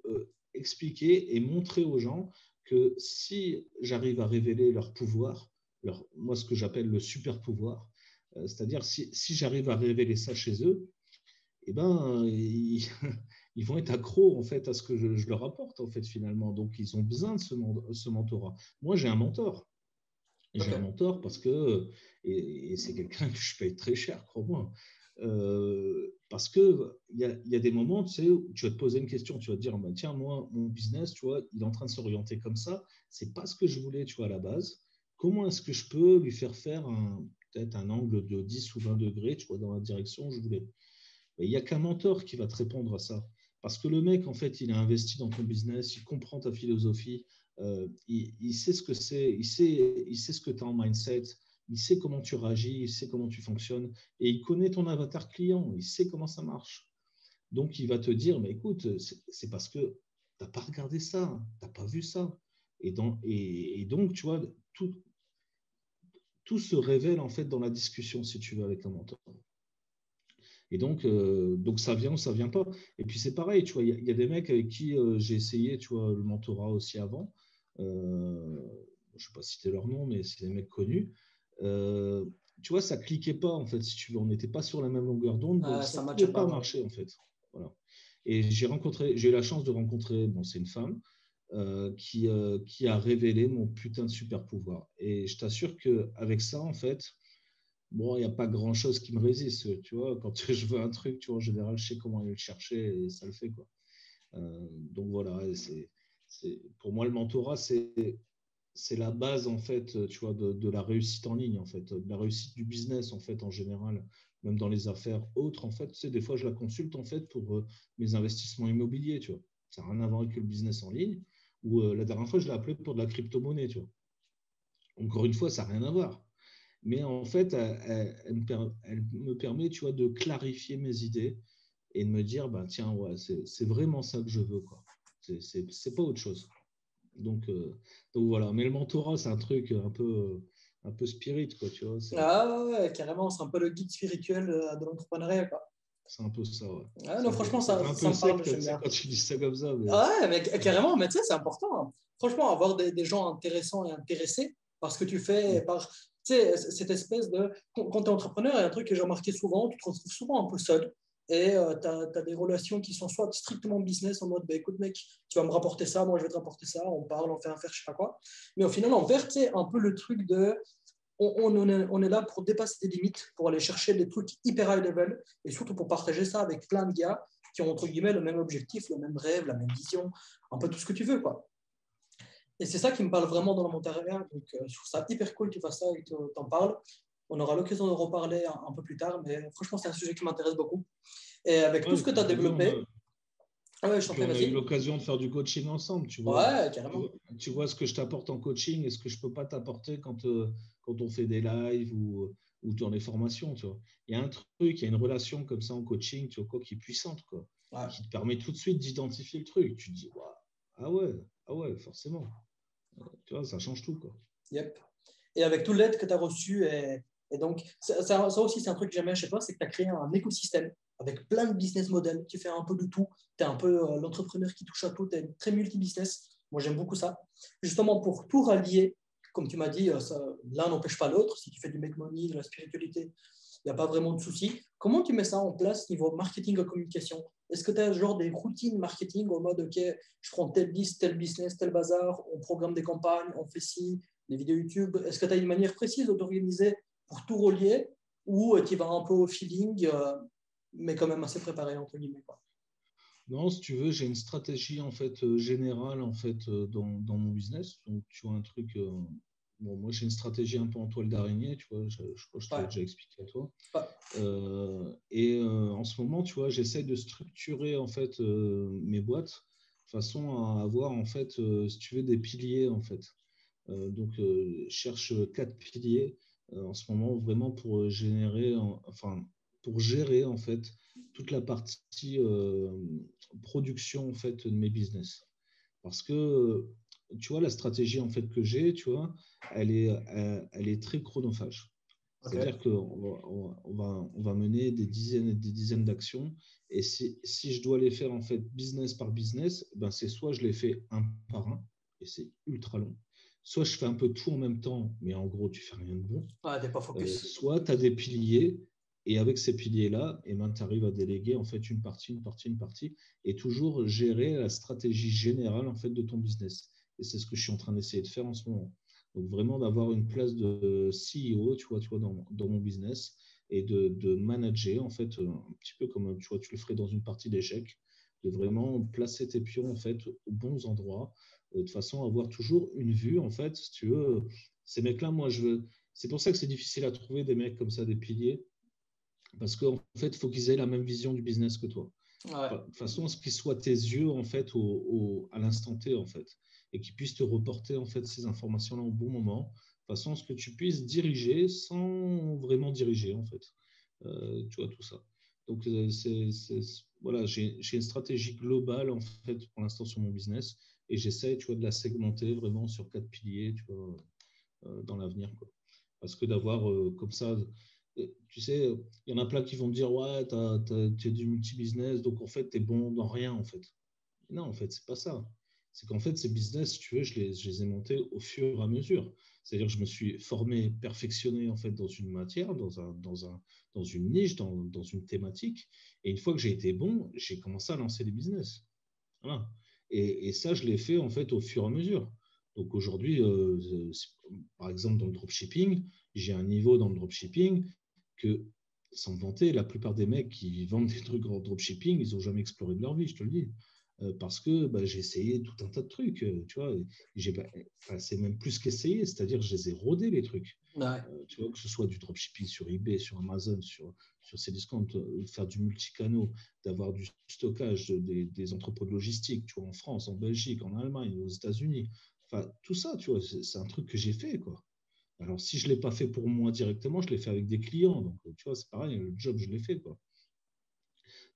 expliquer et montrer aux gens que si j'arrive à révéler leur pouvoir, moi, ce que j'appelle le super pouvoir, c'est-à-dire si j'arrive à révéler ça chez eux, eh ben, ils vont être accros en fait à ce que je leur apporte en fait finalement. Donc, ils ont besoin de ce mentorat. Moi, j'ai un mentor. J'ai un Ok. mentor parce que, et c'est quelqu'un que je paye très cher, crois-moi. Parce qu'il y a des moments, tu sais, où tu vas te poser une question, tu vas te dire, bah, tiens, moi, mon business, tu vois, il est en train de s'orienter comme ça, c'est pas ce que je voulais, tu vois, à la base. Comment est-ce que je peux lui faire faire peut-être un angle de 10 ou 20 degrés, tu vois, dans la direction où je voulais? Il n'y a qu'un mentor qui va te répondre à ça. Parce que le mec, en fait, il a investi dans ton business, il comprend ta philosophie, il sait ce que c'est, il sait ce que tu as en mindset, il sait comment tu réagis, il sait comment tu fonctionnes, et il connaît ton avatar client, il sait comment ça marche. Donc, il va te dire, mais écoute, c'est parce que tu n'as pas regardé ça, tu n'as pas vu ça. Et donc, tu vois, tout se révèle en fait dans la discussion, si tu veux, avec un mentor. Et donc ça vient ou ça vient pas. Et puis c'est pareil, tu vois, il y a des mecs avec qui j'ai essayé, tu vois, le mentorat aussi avant. Euh, je ne vais pas citer leur nom, mais c'est des mecs connus. Euh, Tu vois, ça cliquait pas en fait, si tu veux. On n'était pas sur la même longueur d'onde, donc ça Ça ne matche pouvait pas, pas ouais. marcher en fait. Voilà. Et j'ai eu la chance de rencontrer, bon, c'est une femme qui a révélé mon putain de super pouvoir. Et je t'assure qu'avec ça, en fait, bon, il n'y a pas grand-chose qui me résiste, tu vois. Quand je veux un truc, tu vois, en général, je sais comment aller le chercher et ça le fait, quoi. Donc voilà, pour moi, le mentorat, c'est la base, en fait, tu vois, de la réussite en ligne, en fait, de la réussite du business, en fait, en général, même dans les affaires autres, en fait, tu sais, des fois, je la consulte, en fait, pour mes investissements immobiliers, tu vois. Ça n'a rien à voir avec le business en ligne, ou la dernière fois, je l'ai appelé pour de la crypto-monnaie, tu vois. Encore une fois, ça n'a rien à voir. Mais en fait, elle me permet, tu vois, de clarifier mes idées et de me dire, bah, tiens, ouais, c'est vraiment ça que je veux, quoi. C'est pas autre chose. Donc voilà. Mais le mentorat, c'est un truc un peu spirit, quoi, tu vois. Ah ouais, carrément, c'est un peu le guide spirituel de l'entrepreneuriat, quoi. C'est un peu ça, ouais. Ah, non, franchement, Ça ça, fait un ça peu me parle, secte, tu j'aime sais, bien. quand tu dis ça comme ça. Mais Ah ouais, mais carrément, mais tu sais, c'est important, hein. Franchement, avoir des gens intéressants et intéressés par ce que tu fais, par tu sais, cette espèce de. Quand tu es entrepreneur, il y a un truc que j'ai remarqué souvent, tu te retrouves souvent un peu seul. Et tu as, des relations qui sont soit strictement business, en mode, bah, écoute, mec, tu vas me rapporter ça, moi je vais te rapporter ça, on parle, on fait un faire, je sais pas quoi. Mais au final, en vert, c'est un peu le truc de on est là pour dépasser des limites, pour aller chercher des trucs hyper high level et surtout pour partager ça avec plein de gars qui ont entre guillemets le même objectif, le même rêve, la même vision, un peu tout ce que tu veux, quoi. Et c'est ça qui me parle vraiment dans le volontariat. Donc, je trouve ça hyper cool que tu fasses ça et que tu en parles. On aura l'occasion de reparler un peu plus tard, mais franchement, c'est un sujet qui m'intéresse beaucoup. Et avec tout ouais, ce et que tu as puis, t'as vu, développé, ah ouais, je t'en puis prie, on a eu vas-y. l'occasion de faire du coaching ensemble, tu vois. Ouais, Tu carrément. vois, tu vois ce que je t'apporte en coaching et ce que je ne peux pas t'apporter quand on fait des lives ou dans les formations, tu vois. Il y a un truc, il y a une relation comme ça en coaching, tu vois, quoi, qui est puissante, quoi, Ouais. qui te permet tout de suite d'identifier le truc. Tu te dis, waouh, ah ouais, forcément. Tu vois, ça change tout, quoi. Yep. Et avec tout l'aide que tu as reçu, et donc, ça aussi, c'est un truc que j'aime bien chez toi, c'est que tu as créé un écosystème avec plein de business models. Tu fais un peu de tout. Tu es un peu l'entrepreneur qui touche à tout. Tu es très multi-business. Moi, j'aime beaucoup ça. Justement, pour tout rallier, comme tu m'as dit, l'un n'empêche pas l'autre. Si tu fais du make money, de la spiritualité, il n'y a pas vraiment de souci. Comment tu mets ça en place niveau marketing et communication? Est-ce que tu as genre des routines marketing au mode, OK, je prends telle liste, tel business, tel bazar, on programme des campagnes, on fait ci, les vidéos YouTube? Est-ce que tu as une manière précise d'organiser pour tout relier ou tu vas un peu au feeling, mais quand même assez préparé, entre guillemets, quoi? Non, si tu veux, j'ai une stratégie en fait générale en fait dans mon business. Donc, tu vois un truc. Bon, moi, j'ai une stratégie un peu en toile d'araignée, tu vois. Je crois que je te l'ai Ouais. déjà expliqué à toi. Ouais. En ce moment, tu vois, j'essaie de structurer en fait mes boîtes de façon à avoir en fait, si tu veux, des piliers en fait. Donc, je cherche 4 piliers en ce moment vraiment pour pour gérer en fait toute la partie production en fait de mes business. Parce que tu vois la stratégie en fait que j'ai, tu vois, elle est très chronophage. Ok. C'est-à-dire qu'on va mener des dizaines et des dizaines d'actions. Et si je dois les faire en fait business par business, ben c'est soit je les fais un par un, et c'est ultra long. Soit je fais un peu tout en même temps, mais en gros, tu fais rien de bon. Ah, t'es pas focus. Soit tu as des piliers, et avec ces piliers-là, eh ben, tu arrives à déléguer en fait une partie, une partie, une partie, et toujours gérer la stratégie générale en fait de ton business. Et c'est ce que je suis en train d'essayer de faire en ce moment. Donc vraiment d'avoir une place de CEO, tu vois dans mon business, et de manager en fait un petit peu comme tu vois, tu le ferais dans une partie d'échecs, de vraiment placer tes pions en fait aux bons endroits, de façon à avoir toujours une vue en fait. Si tu veux, ces mecs-là, moi je veux. C'est pour ça que c'est difficile à trouver des mecs comme ça, des piliers, parce qu'en fait, il faut qu'ils aient la même vision du business que toi. Ouais. De toute façon, ce qui soient tes yeux en fait à l'instant T en fait, et qui puissent te reporter en fait ces informations-là au bon moment, de façon à ce que tu puisses diriger sans vraiment diriger en fait. Tu vois tout ça. Donc voilà, j'ai une stratégie globale en fait pour l'instant sur mon business, et j'essaie, tu vois, de la segmenter vraiment sur 4 piliers, tu vois, dans l'avenir, quoi. Parce que d'avoir comme ça, tu sais, il y en a plein qui vont me dire, ouais, tu es du multi-business, donc en fait, tu es bon dans rien, en fait. Non, en fait, c'est pas ça. C'est qu'en fait, ces business, si tu veux, je les ai montés au fur et à mesure. C'est-à-dire que je me suis formé, perfectionné, en fait, dans une matière, dans une niche, dans une thématique. Et une fois que j'ai été bon, j'ai commencé à lancer des business. Voilà. Et ça, je l'ai fait en fait au fur et à mesure. Donc aujourd'hui, par exemple, dans le dropshipping, j'ai un niveau dans le dropshipping que, sans me vanter, la plupart des mecs qui vendent des trucs en dropshipping, ils n'ont jamais exploré de leur vie, je te le dis. Parce que bah, j'ai essayé tout un tas de trucs, tu vois. C'est même plus qu'essayer, c'est-à-dire que je les ai rodés, les trucs. Ouais. Tu vois, que ce soit du dropshipping sur eBay, sur Amazon, sur ces discounts, faire du multicanaux, d'avoir du stockage des entrepôts de logistique, tu vois, en France, en Belgique, en Allemagne, aux États-Unis. Enfin, tout ça, tu vois, c'est un truc que j'ai fait, quoi. Alors, si je ne l'ai pas fait pour moi directement, je l'ai fait avec des clients. Donc, tu vois, c'est pareil, le job, je l'ai fait, quoi.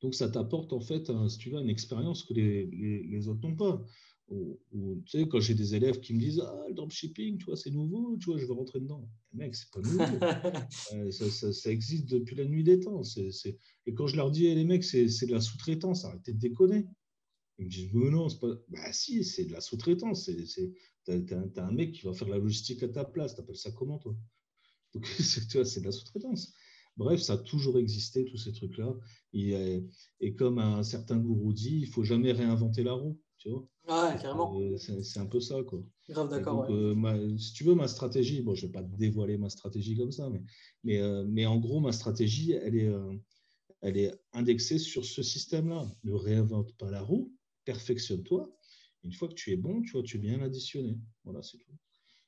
Donc, ça t'apporte, en fait, si tu veux, une expérience que les autres n'ont pas. Tu sais, quand j'ai des élèves qui me disent, ah, le dropshipping, tu vois, c'est nouveau, tu vois, je veux rentrer dedans. Mec, c'est pas nouveau. Ça existe depuis la nuit des temps. Et quand je leur dis, les mecs, c'est de la sous-traitance, arrêtez de déconner. Ils me disent, mais non, c'est pas. Bah si, c'est de la sous-traitance. T'as un mec qui va faire la logistique à ta place. T'appelles ça comment, toi? Donc, tu vois, c'est de la sous-traitance. Bref, ça a toujours existé, tous ces trucs-là. Et comme un certain gourou dit, il ne faut jamais réinventer la roue. Tu vois. Ouais, carrément. C'est un peu ça, quoi. Grave Et d'accord, donc, ouais. si tu veux, ma stratégie, bon, je ne vais pas te dévoiler ma stratégie comme ça, mais en gros, ma stratégie, elle est indexée sur ce système-là. Ne réinvente pas la roue, perfectionne-toi. Une fois que tu es bon, tu vois, tu viens l'additionner. Voilà, c'est tout.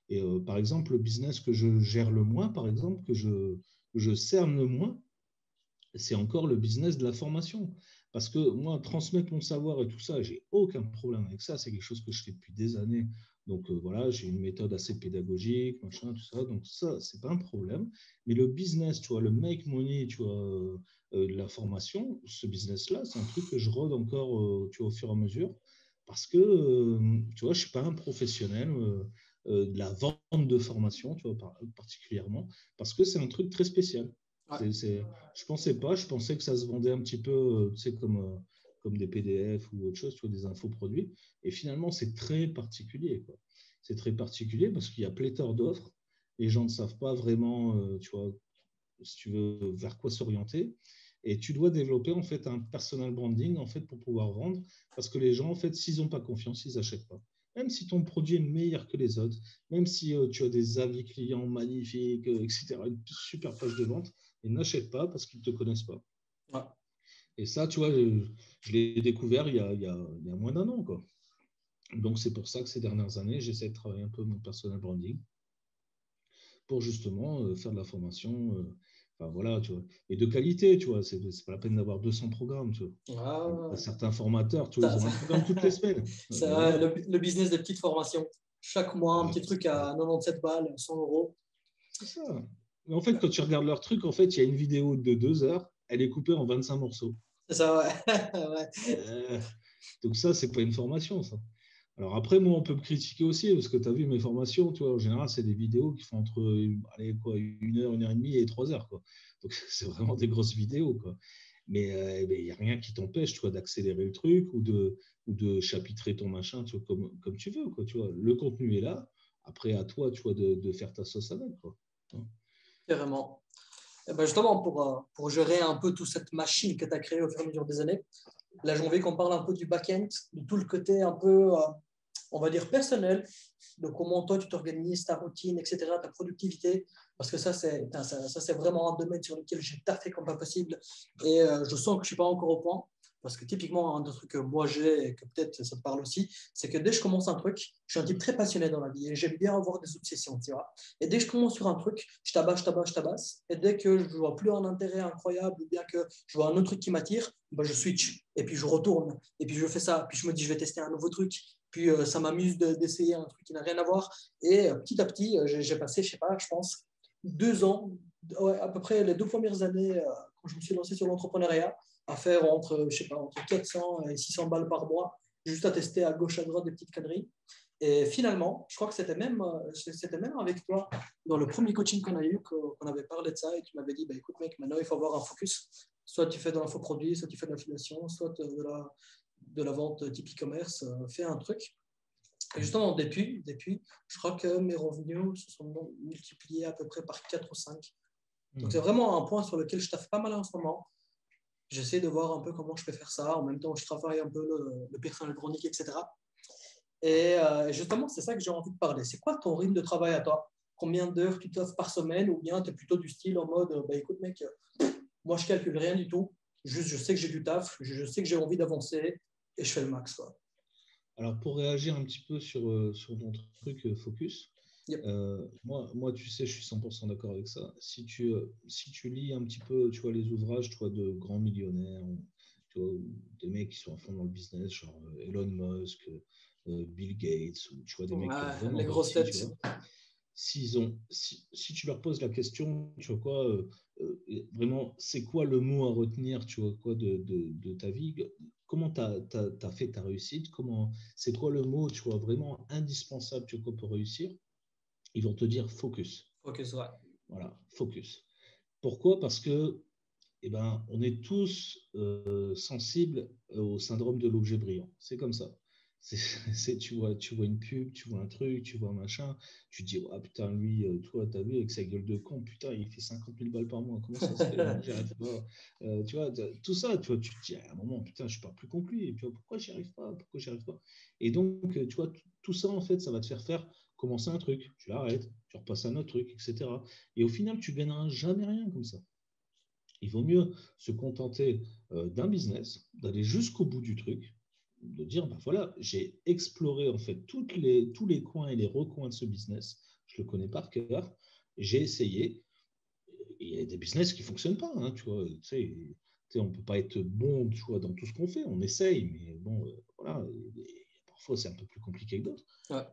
Et par exemple, le business que je gère le moins, par exemple, que je cerne le moins, c'est encore le business de la formation. Parce que moi, transmettre mon savoir et tout ça, j'ai aucun problème avec ça. C'est quelque chose que je fais depuis des années. Donc voilà, j'ai une méthode assez pédagogique, machin, tout ça. Donc ça, c'est pas un problème. Mais le business, tu vois, le make money, tu vois, de la formation, ce business-là, c'est un truc que je rôde encore, tu vois, au fur et à mesure. Parce que, tu vois, je suis pas un professionnel de la vente de formation, tu vois, particulièrement, parce que c'est un truc très spécial. Ouais. Je pensais pas, je pensais que ça se vendait un petit peu, tu sais, comme des PDF ou autre chose, tu vois, des infoproduits. Et finalement, c'est très particulier, quoi. C'est très particulier parce qu'il y a pléthore d'offres. Les gens ne savent pas vraiment, tu vois, si tu veux, vers quoi s'orienter. Et tu dois développer en fait un personal branding en fait pour pouvoir vendre, parce que les gens en fait, s'ils n'ont pas confiance, ils n'achètent pas. Même si ton produit est meilleur que les autres, même si tu as des avis clients magnifiques, etc., une super page de vente, ils n'achètent pas parce qu'ils ne te connaissent pas. Ouais. Et ça, tu vois, je l'ai découvert il y a moins d'un an, quoi. Donc, c'est pour ça que ces dernières années, j'essaie de travailler un peu mon personal branding pour justement faire de la formation, enfin, voilà, tu vois, et de qualité, tu vois, c'est pas la peine d'avoir 200 programmes, tu vois. Ah, Certains formateurs, tu vois, ils ont un programme toutes les semaines. ça, Voilà. le business des petites formations. chaque mois, un Ah, petit truc à 97 balles, 100 euros. c'est ça. Mais en fait, quand tu regardes leur truc, en fait, il y a une vidéo de 2 heures, elle est coupée en 25 morceaux. C'est ça, ouais. Ouais. Euh, donc ça, c'est pas une formation, ça. Alors après, moi, on peut me critiquer aussi, parce que tu as vu mes formations, tu vois, en général, c'est des vidéos qui font entre allez, quoi, 1 heure, 1 heure et demie et 3 heures, quoi. Donc c'est vraiment des grosses vidéos, quoi. Mais il n'y a rien qui t'empêche, tu vois, d'accélérer le truc ou de chapitrer ton machin, tu vois, comme tu veux, quoi, tu vois. Le contenu est là, après, à toi, tu vois, de faire ta sauce avec, quoi. Hein. Carrément. Et ben justement, pour gérer un peu toute cette machine que tu as créée au fur et à mesure des années, là, j'ai envie qu'on parle un peu du back-end, de tout le côté un peu, on va dire, personnel, de comment toi, tu t'organises, ta routine, etc., ta productivité, parce que ça, c'est vraiment un domaine sur lequel j'ai taffé comme pas possible, et je sens que je ne suis pas encore au point, parce que typiquement, un des trucs que moi j'ai, et que peut-être ça te parle aussi, c'est que dès que je commence un truc, je suis un type très passionné dans la vie, et j'aime bien avoir des obsessions, tu vois. Et dès que je commence sur un truc, je tabasse, je tabasse, je tabasse, et dès que je ne vois plus un intérêt incroyable, ou bien que je vois un autre truc qui m'attire, ben je switch, et puis je retourne, et puis je fais ça, puis je me dis, je vais tester un nouveau truc, puis ça m'amuse d'essayer un truc qui n'a rien à voir. Et petit à petit, j'ai passé, je sais pas, je pense, 2 ans, ouais, à peu près les 2 premières années, quand je me suis lancé sur l'entrepreneuriat, à faire entre, je sais pas, entre 400 et 600 balles par mois, juste à tester à gauche, à droite des petites conneries. Et finalement, je crois que c'était même avec toi, dans le premier coaching qu'on a eu, qu'on avait parlé de ça, et tu m'avais dit, bah, écoute mec, maintenant il faut avoir un focus. Soit tu fais de l'infoproduit, soit tu fais de l'affiliation, soit de la vente type e-commerce, fais un truc. Et justement, depuis, je crois que mes revenus se sont multipliés à peu près par 4 ou 5. Donc, c'est vraiment un point sur lequel je taffe pas mal en ce moment. J'essaie de voir un peu comment je peux faire ça. En même temps, je travaille un peu le personnel chronique, etc. Et justement, c'est ça que j'ai envie de parler. C'est quoi ton rythme de travail à toi? Combien d'heures tu taffes par semaine? Ou bien tu es plutôt du style en mode, bah, écoute mec, moi je calcule rien du tout. Juste, je sais que j'ai du taf, je sais que j'ai envie d'avancer et je fais le max, quoi. Alors, pour réagir un petit peu sur ton truc focus, Yep. moi, tu sais, je suis 100% d'accord avec ça. Si tu lis un petit peu, tu vois, les ouvrages, tu vois, de grands millionnaires, tu vois, ou des mecs qui sont à fond dans le business, genre Elon Musk, Bill Gates, ou tu vois, des mecs qui ont Ouais, vraiment les grosses réussi, tu têtes. vois. Si tu leur poses la question, tu vois quoi, vraiment, c'est quoi le mot à retenir, tu vois quoi, de ta vie? Comment tu as fait ta réussite? C'est quoi le mot, tu vois, vraiment indispensable, tu vois, quoi, pour réussir? Ils vont te dire focus. Focus, ouais. Voilà, focus. Pourquoi? Parce que, eh ben, on est tous sensibles au syndrome de l'objet brillant. C'est comme ça. Tu vois une pub, tu vois un truc, tu vois un machin, tu te dis, ah putain, lui, toi, t'as vu avec sa gueule de con, putain, il fait 50 000 balles par mois, comment ça se fait? Moi, j'y arrive pas. Tu vois, tout ça, tu vois, tu te dis à un moment, putain, je suis pas plus conclu, et puis pourquoi j'y arrive pas? Pourquoi j'y arrive pas? Et donc, tu vois, tout ça, en fait, ça va te faire commencer un truc, tu l'arrêtes, tu repasses à un autre truc, etc. Et au final, tu gagneras jamais rien comme ça. Il vaut mieux se contenter d'un business, d'aller jusqu'au bout du truc, de dire, ben voilà, j'ai exploré en fait tous les coins et les recoins de ce business, je le connais par cœur, j'ai essayé, et il y a des business qui ne fonctionnent pas, hein, tu vois, on ne peut pas être bon, tu vois, dans tout ce qu'on fait, on essaye, mais bon, voilà, et parfois c'est un peu plus compliqué que d'autres. Ouais.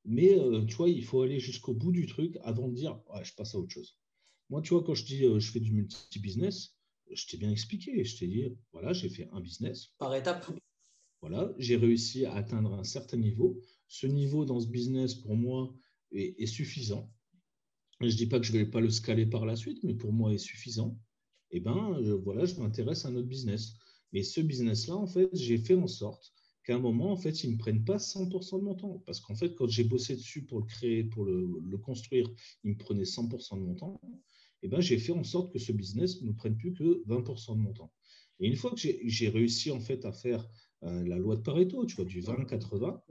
Mais tu vois, il faut aller jusqu'au bout du truc avant de dire, ouais, je passe à autre chose. Moi, tu vois, quand je dis je fais du multi-business, je t'ai bien expliqué. Je t'ai dit, voilà, j'ai fait un business. Par étapes. Voilà, j'ai réussi à atteindre un certain niveau. Ce niveau dans ce business, pour moi, est suffisant. Je ne dis pas que je ne vais pas le scaler par la suite, mais pour moi, est suffisant. Et ben, voilà, je m'intéresse à un autre business. Mais ce business-là, en fait, j'ai fait en sorte qu'à un moment, en fait, ils ne me prennent pas 100% de mon temps. Parce qu'en fait, quand j'ai bossé dessus pour le créer, pour le construire, ils me prenaient 100% de mon temps. Et ben, j'ai fait en sorte que ce business ne me prenne plus que 20% de mon temps. Et une fois que j'ai réussi, en fait, à faire la loi de Pareto, tu vois, du 20-80,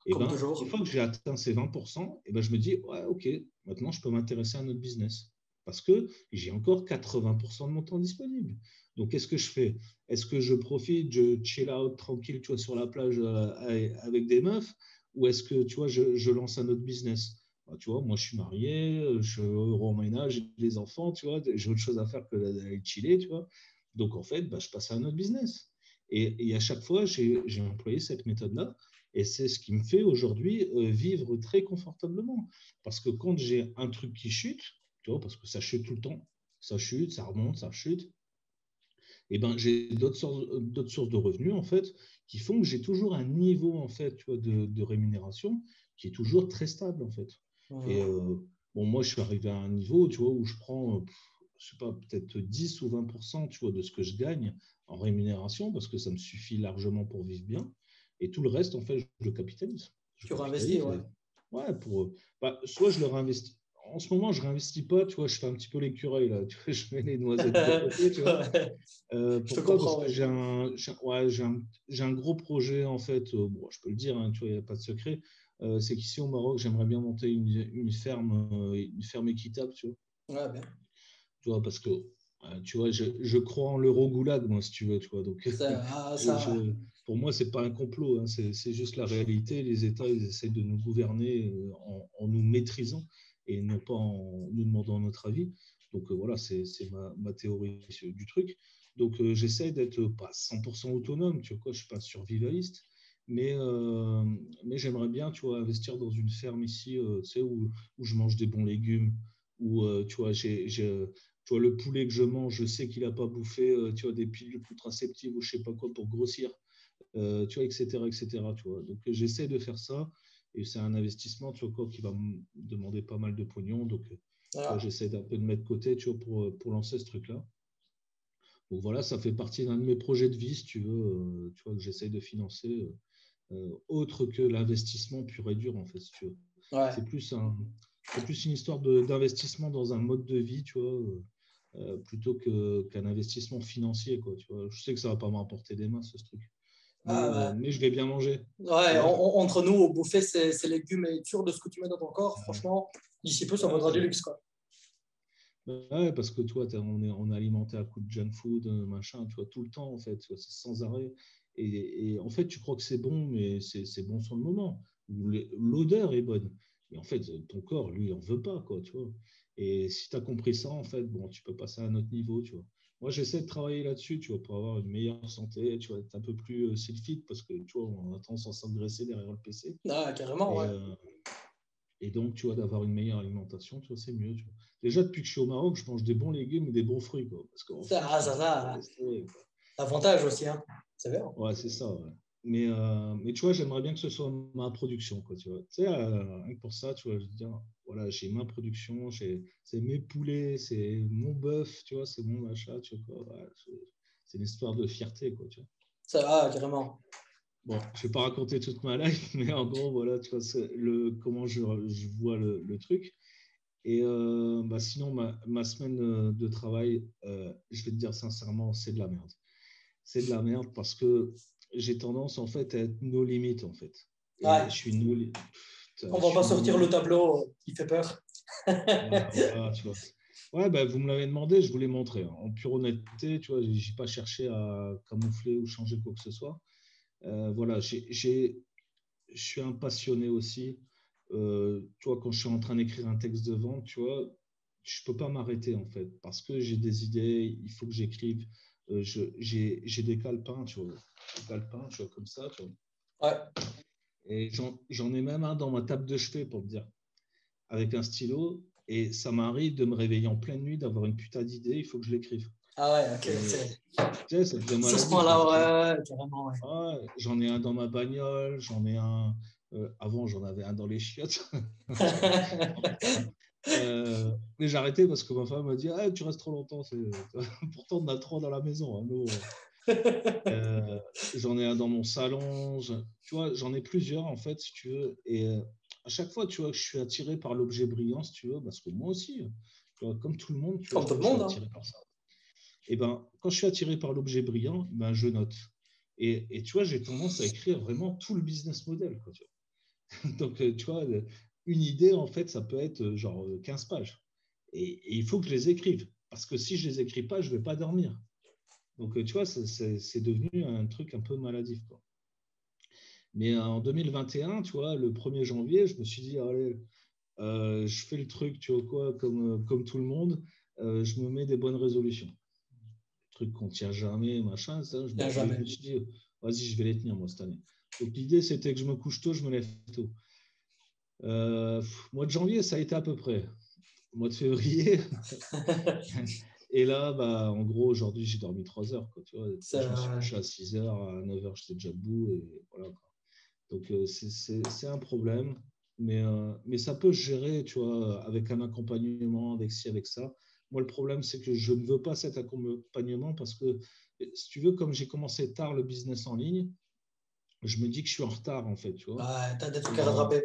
et Comme ben, toujours. une fois que j'ai atteint ces 20%, et ben, je me dis, ouais, OK, maintenant je peux m'intéresser à un autre business. Parce que j'ai encore 80% de mon temps disponible. Donc, qu'est-ce que je fais? Est-ce que je profite, je chill out tranquille, tu vois, sur la plage avec des meufs? Ou est-ce que, tu vois, je lance un autre business? Bah, tu vois, moi, je suis marié, je suis heureux en ménage, j'ai des enfants, tu vois, j'ai autre chose à faire que d'aller chiller, tu vois. Donc, en fait, bah, je passe à un autre business. Et à chaque fois, j'ai employé cette méthode-là. Et c'est ce qui me fait aujourd'hui vivre très confortablement. Parce que quand j'ai un truc qui chute, tu vois, parce que ça chute tout le temps, ça chute, ça remonte, ça chute, et ben, j'ai d'autres sources de revenus, en fait, qui font que j'ai toujours un niveau, en fait, tu vois, de rémunération qui est toujours très stable, en fait. Et bon, moi, je suis arrivé à un niveau, tu vois, où je prends, je sais pas, peut-être 10 ou 20%, tu vois, de ce que je gagne en rémunération, parce que ça me suffit largement pour vivre bien. Et tout le reste, en fait, je le capitalise. Je Tu réinvestis, capitalise. ouais. Ouais, soit je le réinvestis. En ce moment, je ne réinvestis pas, tu vois, je fais un petit peu l'écureuil, là. Tu vois, je mets les noisettes de côté, tu vois. Ouais, je te Pourquoi? Parce comprends, que ouais. j'ai un gros projet, en fait, bon, je peux le dire, hein, tu vois, il n'y a pas de secret. C'est qu'ici au Maroc, j'aimerais bien monter une ferme équitable, tu vois. Ouais, bien. Tu vois, parce que, tu vois, je crois en l'euro-goulag, moi, si tu veux, tu vois. Donc, je, Ça, je- pour moi, c'est pas un complot, hein, c'est juste la réalité. Les États, ils essayent de nous gouverner en nous maîtrisant et non pas en nous demandant notre avis. Donc, voilà, c'est ma théorie du truc. Donc, j'essaie d'être pas 100% autonome, tu vois, quoi, je suis pas survivaliste. Mais j'aimerais bien, tu vois, investir dans une ferme ici, tu sais, où je mange des bons légumes, où, tu vois, tu vois, le poulet que je mange, je sais qu'il n'a pas bouffé tu vois, des pilules contraceptives ou je ne sais pas quoi pour grossir, tu vois, etc., etc., tu vois. Donc, j'essaie de faire ça et c'est un investissement, tu vois, quoi, qui va me demander pas mal de pognon. Donc, tu vois, voilà. j'essaie d'un peu de mettre de côté, tu vois, pour lancer ce truc-là. Donc, voilà, ça fait partie d'un de mes projets de vie, si tu veux, tu vois, que j'essaie de financer, autre que l'investissement pur et dur, en fait, si tu veux. Ouais. C'est plus, c'est plus une histoire d'investissement dans un mode de vie, tu vois, plutôt qu'un investissement financier, quoi, tu vois. Je sais que ça va pas m'apporter des masses, ce truc. Ah, Mais je vais bien manger, tu ouais, vois. entre nous, bouffer ces légumes et être sûr de ce que tu mets dans ton corps, franchement, d'ici peu, ça vaudra du Ouais, luxe, quoi. ouais, parce que toi, on est alimenté à coup de junk food, machin, tu vois, tout le temps, en fait, tu vois, c'est sans arrêt. Et en fait, tu crois que c'est bon, mais c'est bon sur le moment. L'odeur est bonne. Et en fait, ton corps, lui, il en veut pas, quoi, tu vois. Et si tu as compris ça, en fait, bon, tu peux passer à un autre niveau, tu vois. Moi, j'essaie de travailler là-dessus, tu vois, pour avoir une meilleure santé, tu vois, être un peu plus fit parce que, tu vois, on a tendance à s'engraisser derrière le PC. Ah, carrément, Et, ouais. euh, et donc, tu vois, d'avoir une meilleure alimentation, tu vois, c'est mieux. Tu vois. Déjà, depuis que je suis au Maroc, je mange des bons légumes et des bons fruits, quoi. Parce qu'en France, c'est resté, quoi. Avantage aussi, hein. C'est bien. Ouais, c'est ça, ouais. Mais tu vois, j'aimerais bien que ce soit ma production, quoi, tu vois. Tu sais, rien que pour ça, tu vois, je veux dire, voilà, j'ai ma production, c'est mes poulets, c'est mon bœuf, tu vois, c'est mon machin, tu vois, quoi. Ouais, c'est une histoire de fierté, quoi, tu vois. Ça va, carrément. Bon, je vais pas raconter toute ma life, mais en gros, voilà, tu vois, comment je vois le truc. Et bah, sinon, ma semaine de travail, je vais te dire sincèrement, c'est de la merde. C'est de la merde parce que j'ai tendance en fait à être no limite en fait. Et Ouais. je suis no, li- Putain, On je va pas suis no sortir le limite. tableau qui fait peur. Ouais, voilà, tu vois. Ouais, bah, vous me l'avez demandé, je vous l'ai montré, hein. En pure honnêteté, tu vois, j'ai pas cherché à camoufler ou changer quoi que ce soit. Voilà, je suis un passionné aussi. Tu vois, quand je suis en train d'écrire un texte de vente, tu vois, je peux pas m'arrêter en fait, parce que j'ai des idées, il faut que j'écrive. J'ai des calepins, tu vois, des calepins, tu vois, comme ça, tu vois. Ouais. Et j'en ai même un dans ma table de chevet pour te dire, avec un stylo. Et ça m'arrive de me réveiller en pleine nuit, d'avoir une putain d'idée, il faut que je l'écrive. Ah ouais, ok. Et tu sais, ça devient Sur ce maladif, hein, tu vois. point-là, ouais, carrément, ouais. Ouais, j'en ai un dans ma bagnole, j'en ai un. Avant, j'en avais un dans les chiottes. Mais j'ai arrêté parce que ma femme m'a dit ah, tu restes trop longtemps. Pourtant, on a trois dans la maison, hein, nous. Euh, J'en ai un dans mon salon. Tu vois, j'en ai plusieurs en fait, si tu veux. Et à chaque fois, tu vois, je suis attiré par l'objet brillant, si tu veux, parce que moi aussi, tu vois, comme tout le monde, tu vois, Comme tout le je suis monde, hein. attiré par ça. Et ben, quand je suis attiré par l'objet brillant, ben, je note. Et tu vois, j'ai tendance à écrire vraiment tout le business model, quoi, tu vois. Donc, tu vois, une idée, en fait, ça peut être genre 15 pages. Et il faut que je les écrive. Parce que si je les écris pas, je vais pas dormir. Donc, tu vois, c'est devenu un truc un peu maladif, quoi. Mais en 2021, tu vois, le 1er janvier, je me suis dit, allez, je fais le truc, tu vois quoi, comme tout le monde, je me mets des bonnes résolutions. Le truc qu'on tient jamais, machin, ça, Bien mais je jamais. me suis dit, vas-y, je vais les tenir, moi, cette année. Donc, l'idée, c'était que je me couche tôt, je me lève tôt. Mois de janvier, ça a été à peu près. Mois de février. Et là, bah, en gros, aujourd'hui, j'ai dormi 3 heures. Quoi, tu vois. Je me suis couché à 6 heures, à 9 heures, j'étais déjà debout. Et voilà, quoi. Donc, c'est un problème. Mais ça peut se gérer, tu vois, avec un accompagnement, avec ci, avec ça. Moi, le problème, c'est que je ne veux pas cet accompagnement parce que, si tu veux, comme j'ai commencé tard le business en ligne, je me dis que je suis en retard, en fait, tu vois. Ouais, t'as des trucs à rattraper.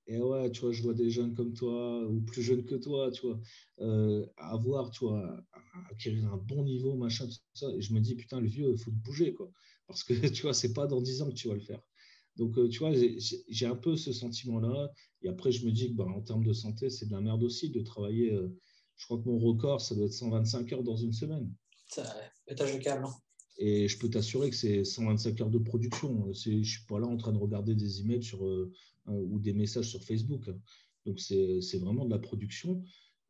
Et ouais, tu vois, je vois des jeunes comme toi ou plus jeunes que toi, tu vois, avoir, tu vois, acquérir un bon niveau, machin, tout ça. Et je me dis, putain, le vieux, il faut te bouger, quoi. Parce que, tu vois, c'est pas dans 10 ans que tu vas le faire. Donc, tu vois, j'ai un peu ce sentiment-là. Et après, je me dis que, bah, en termes de santé, c'est de la merde aussi de travailler. Je crois que mon record, ça doit être 125 heures dans une semaine. Pétage de câble. Hein. Et je peux t'assurer que c'est 125 heures de production. Je ne suis pas là en train de regarder des emails ou des messages sur Facebook. Donc, c'est vraiment de la production.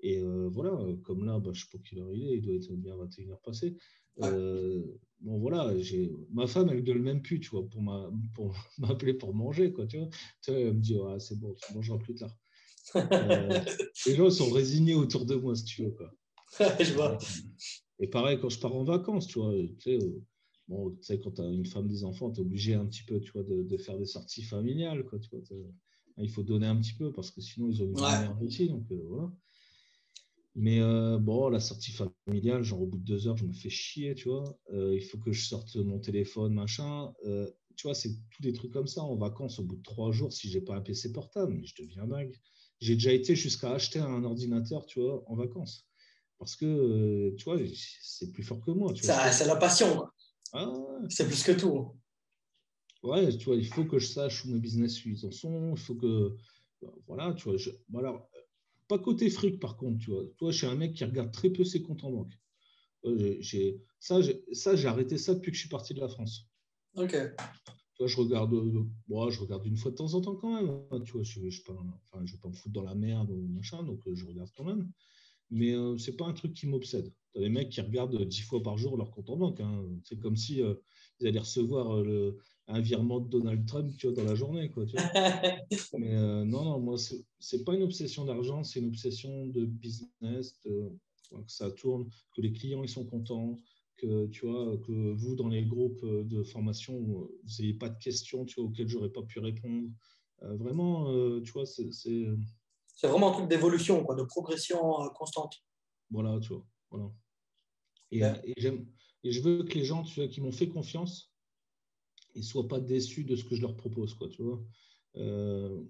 Et voilà, comme là, bah, je ne sais pas quelle heure il doit être bien 21 heures passées. Ouais. Bon, voilà, ma femme, elle gueule même plus, tu vois, pour m'appeler pour manger, quoi, tu vois. Elle me dit, ah, c'est bon, tu mangeras plus tard. Les gens sont résignés autour de moi, si tu veux, quoi. Je vois. Et pareil, quand je pars en vacances, tu vois, bon, tu sais, quand tu as une femme, des enfants, tu es obligé un petit peu, tu vois, de faire des sorties familiales, quoi, tu vois, il faut donner un petit peu parce que sinon, ils ont une vie de merde aussi, donc voilà. Mais bon, la sortie familiale, genre au bout de 2 heures, je me fais chier, tu vois. Il faut que je sorte mon téléphone, machin. Tu vois, c'est tous des trucs comme ça. En vacances, au bout de 3 jours, si j'ai pas un PC portable, mais je deviens dingue. J'ai déjà été jusqu'à acheter un ordinateur, tu vois, en vacances. Parce que, tu vois, c'est plus fort que moi. Tu vois, C'est la passion, quoi. Ah, ouais. C'est plus que tout. Ouais, tu vois, il faut que je sache où mes business ils en sont. Il faut que. Voilà, tu vois. Alors, pas côté fric, par contre, tu vois. Toi, je suis un mec qui regarde très peu ses comptes en banque. J'ai arrêté ça depuis que je suis parti de la France. Ok. Tu vois, je regarde une fois de temps en temps quand même. Hein, tu vois, je ne vais pas me foutre dans la merde ou machin, donc je regarde quand même. Mais c'est pas un truc qui m'obsède. Tu as des mecs qui regardent 10 fois par jour leur compte en banque. Hein. C'est comme si ils allaient recevoir un virement de Donald Trump, tu vois, dans la journée, quoi, tu vois. Mais non, non, moi, c'est pas une obsession d'argent, c'est une obsession de business, que ça tourne, que les clients ils sont contents, que tu vois, que vous dans les groupes de formation, vous n'ayez pas de questions, tu vois, auxquelles j'aurais pas pu répondre. Vraiment, tu vois, C'est vraiment un truc d'évolution, quoi, de progression constante. voilà, tu vois, voilà. Et, Ben, et je veux que les gens, tu vois, qui m'ont fait confiance, ils soient pas déçus de ce que je leur propose, quoi, tu vois. Euh,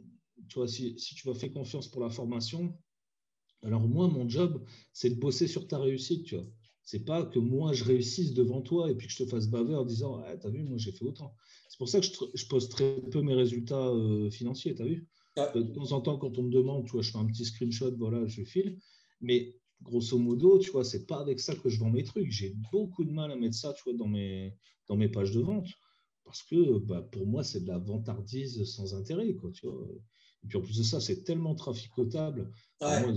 Tu vois, si tu m'as fait confiance pour la formation, alors moi, mon job, c'est de bosser sur ta réussite, tu vois. C'est pas que moi, je réussisse devant toi et puis que je te fasse baver en disant, ah, t'as vu, moi, j'ai fait autant. C'est pour ça que je poste très peu mes résultats financiers, t'as vu. De temps en temps, quand on me demande, tu vois, je fais un petit screenshot, voilà, je file. Mais grosso modo, tu vois, c'est pas avec ça que je vends mes trucs. J'ai beaucoup de mal à mettre ça, tu vois, dans mes pages de vente. Parce que bah, pour moi, c'est de la vantardise sans intérêt, quoi, tu vois. Et puis en plus de ça, c'est tellement traficotable. ouais. Moi,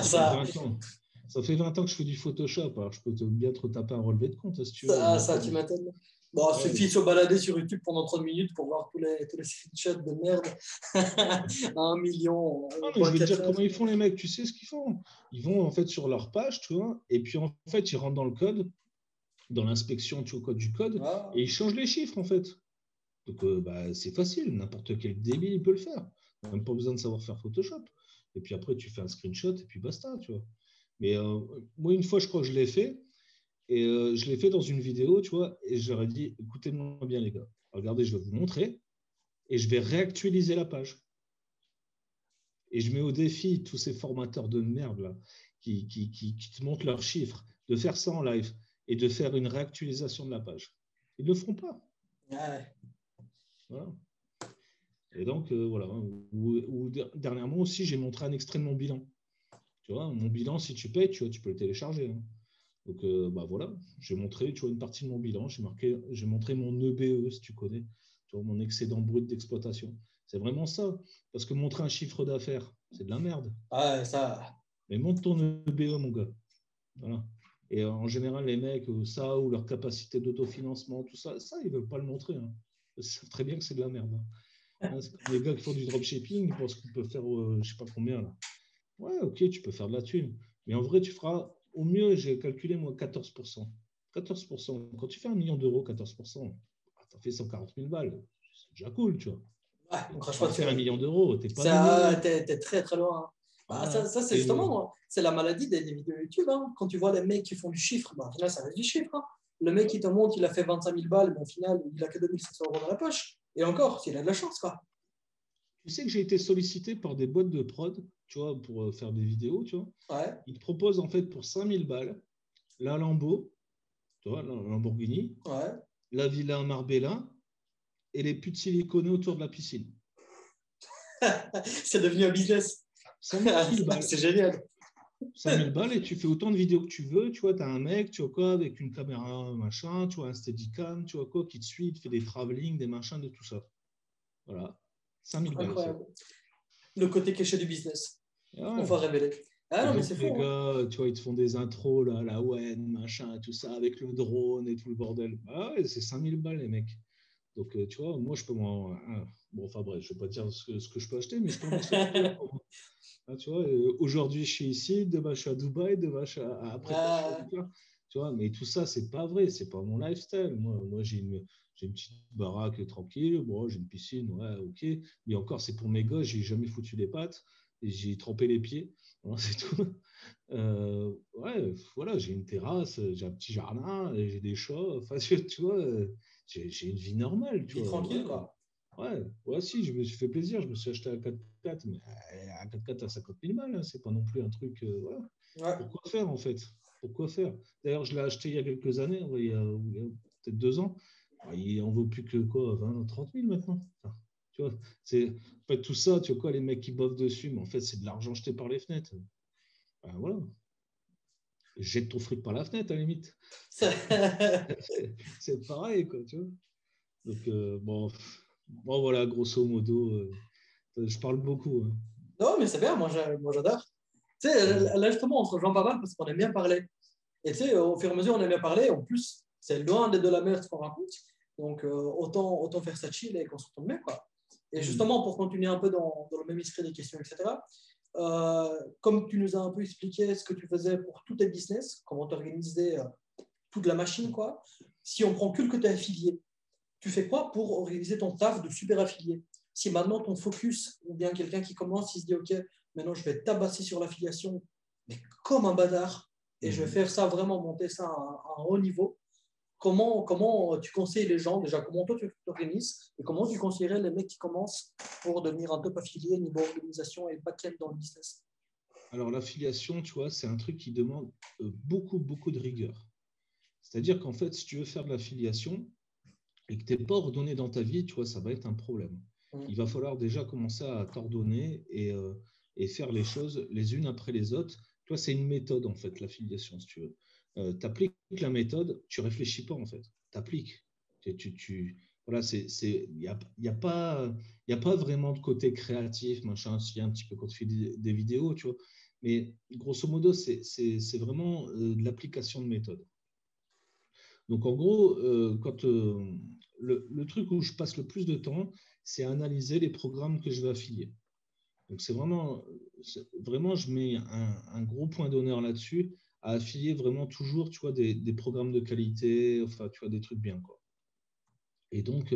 ça fait 20 ans. Ça fait 20 ans que je fais du Photoshop. Alors, je peux bien te taper un relevé de compte, si tu veux. Ça, tu m'étonnes. Bon, il suffit de se balader sur YouTube pendant 30 minutes pour voir tous les screenshots de merde à 1 million. Ah, mais je vais te dire comment ils font, les mecs. Tu sais ce qu'ils font? Ils vont en fait sur leur page, tu vois, et puis en fait, ils rentrent dans le code, dans l'inspection, tu vois, code du code, et ils changent les chiffres, en fait. Donc, bah, c'est facile. N'importe quel débile, il peut le faire. Même pas besoin de savoir faire Photoshop. Et puis après, tu fais un screenshot, et puis basta, tu vois. Mais moi, une fois, je crois que je l'ai fait. Et je l'ai fait dans une vidéo, tu vois, et je leur ai dit, écoutez-moi bien, les gars. Regardez, je vais vous montrer, et je vais réactualiser la page. Et je mets au défi tous ces formateurs de merde là, qui te montrent leurs chiffres, de faire ça en live et de faire une réactualisation de la page. Ils ne le feront pas. Ouais. Voilà. Et donc, voilà. Dernièrement aussi, j'ai montré un extrait de mon bilan. Tu vois, mon bilan, si tu payes, tu vois, tu peux le télécharger. Hein. Donc, bah voilà, j'ai montré, tu vois, une partie de mon bilan. J'ai montré mon EBE, si tu connais, tu vois, mon excédent brut d'exploitation. C'est vraiment ça. Parce que montrer un chiffre d'affaires, c'est de la merde. Ouais, ça. Mais monte ton EBE, mon gars. Voilà. Et en général, les mecs, ça ou leur capacité d'autofinancement, tout ça, ils ne veulent pas le montrer. Hein. Ils savent très bien que c'est de la merde. Hein, c'est comme les gars qui font du dropshipping, ils pensent qu'ils peuvent faire je ne sais pas combien là. Ouais, ok, tu peux faire de la thune. Mais en vrai, tu feras au mieux, j'ai calculé moi 14%. 14%. Quand tu fais 1 million d'euros, 14%, tu as fait 140 000 balles. C'est déjà cool, tu vois. Ouais, on crache Tu pas as dessus. fait 1 million d'euros, tu n'es pas Ça, millionnaire. t'es très très loin. Hein. Bah, Voilà. ça c'est justement, c'est la maladie des vidéos YouTube. Hein. Quand tu vois les mecs qui font du chiffre, bah, au final, ça reste du chiffre. Hein. Le mec qui te montre, il a fait 25 000 balles, mais au final, il a que 2500 euros dans la poche. Et encore, s'il a de la chance, quoi. Tu sais que j'ai été sollicité par des boîtes de prod, tu vois, pour faire des vidéos, tu vois. Ouais. Ils te proposent en fait pour 5 000 balles la Lambo, tu vois, la Lamborghini, Ouais. la Villa Marbella et les putes siliconées autour de la piscine. C'est devenu un business. 5 000 balles. C'est génial. 5 000 balles et tu fais autant de vidéos que tu veux. Tu vois, tu as un mec, tu vois quoi, avec une caméra, machin, tu vois, un steadicam, tu vois quoi, qui te suit, il te fait des travelling, des machins, de tout ça. Voilà. 5 000 balles. Incroyable. Le côté caché du business. Ouais. Enfin révélé. Ah Et non, mais donc, c'est les fou. Hein. gars, tu vois, ils te font des intros, là, la WEN, machin, tout ça, avec le drone et tout le bordel. Ah ouais, c'est 5 000 balles, les mecs. Donc, tu vois, moi, je peux m'en. Bon, enfin, bref, je ne vais pas dire ce que je peux acheter, mais je peux m'en sortir. Ah, tu vois, aujourd'hui, je suis ici, demain, je suis à Dubaï, demain, après, je suis à Dubaï. Tu vois, mais tout ça, c'est pas vrai, c'est pas mon lifestyle. Moi j'ai une petite baraque tranquille, bon, j'ai une piscine, ouais, ok. Mais encore, c'est pour mes gosses, j'ai jamais foutu les pattes et j'ai trempé les pieds. Voilà, c'est tout. Ouais, voilà, j'ai une terrasse, j'ai un petit jardin, j'ai des chats. Enfin, tu vois, j'ai une vie normale, tu Vie vois. tranquille, Ouais. quoi. Ouais, si, je me suis fait plaisir. Je me suis acheté un 4x4, mais un 4x4 à 50 000 balles, hein, c'est pas non plus un truc. Voilà. Ouais. Pourquoi faire, en fait? Pourquoi faire? D'ailleurs, je l'ai acheté il y a quelques années, il y a peut-être 2 ans. Il en vaut plus que quoi, 20 30 000 maintenant. Enfin, tu vois, c'est, en fait, tout ça, tu vois quoi, les mecs qui boivent dessus, mais en fait, c'est de l'argent jeté par les fenêtres. Ben, voilà. Jette ton fric par la fenêtre, à la limite. C'est pareil, quoi, tu vois. Donc, bon, voilà, grosso modo, je parle beaucoup. Hein. Non, mais c'est bien, moi j'adore. Tu sais, Ouais. là justement, on se rejoint pas mal parce qu'on aime bien parler. Et tu sais, au fur et à mesure, on aime bien parler. En plus, c'est loin d'être de la merde ce qu'on raconte. Donc, autant faire ça chill et qu'on se retourne bien, quoi. Et justement, pour continuer un peu dans le même esprit des questions, etc., comme tu nous as un peu expliqué ce que tu faisais pour tous tes business, comment tu organisais toute la machine, quoi. Si on prend que le côté affilié, tu fais quoi pour organiser ton taf de super affilié? Si maintenant ton focus, ou bien quelqu'un qui commence, il se dit, OK, maintenant je vais tabasser sur l'affiliation, mais comme un bâtard, et je vais faire ça vraiment, monter ça à un haut niveau, comment tu conseilles les gens, déjà, comment toi tu t'organises, et comment tu conseillerais les mecs qui commencent pour devenir un top affilié niveau organisation et back-end dans le business? Alors, l'affiliation, tu vois, c'est un truc qui demande beaucoup, beaucoup de rigueur. C'est-à-dire qu'en fait, si tu veux faire de l'affiliation et que tu n'es pas ordonné dans ta vie, tu vois, ça va être un problème. Il va falloir déjà commencer à t'ordonner et faire les choses les unes après les autres. Toi, c'est une méthode, en fait, l'affiliation, si tu veux. Tu appliques la méthode, tu réfléchis pas, en fait. Tu appliques. Voilà, il y a pas vraiment de côté créatif, machin, s'il y a un petit peu quand tu fais des vidéos, tu vois. Mais grosso modo, c'est vraiment de l'application de méthode. Donc, en gros, le truc où je passe le plus de temps, c'est analyser les programmes que je vais affilier. Donc, vraiment, je mets un gros point d'honneur là-dessus, à affilier vraiment toujours, tu vois, des programmes de qualité, enfin, tu vois, des trucs bien, quoi. Et donc,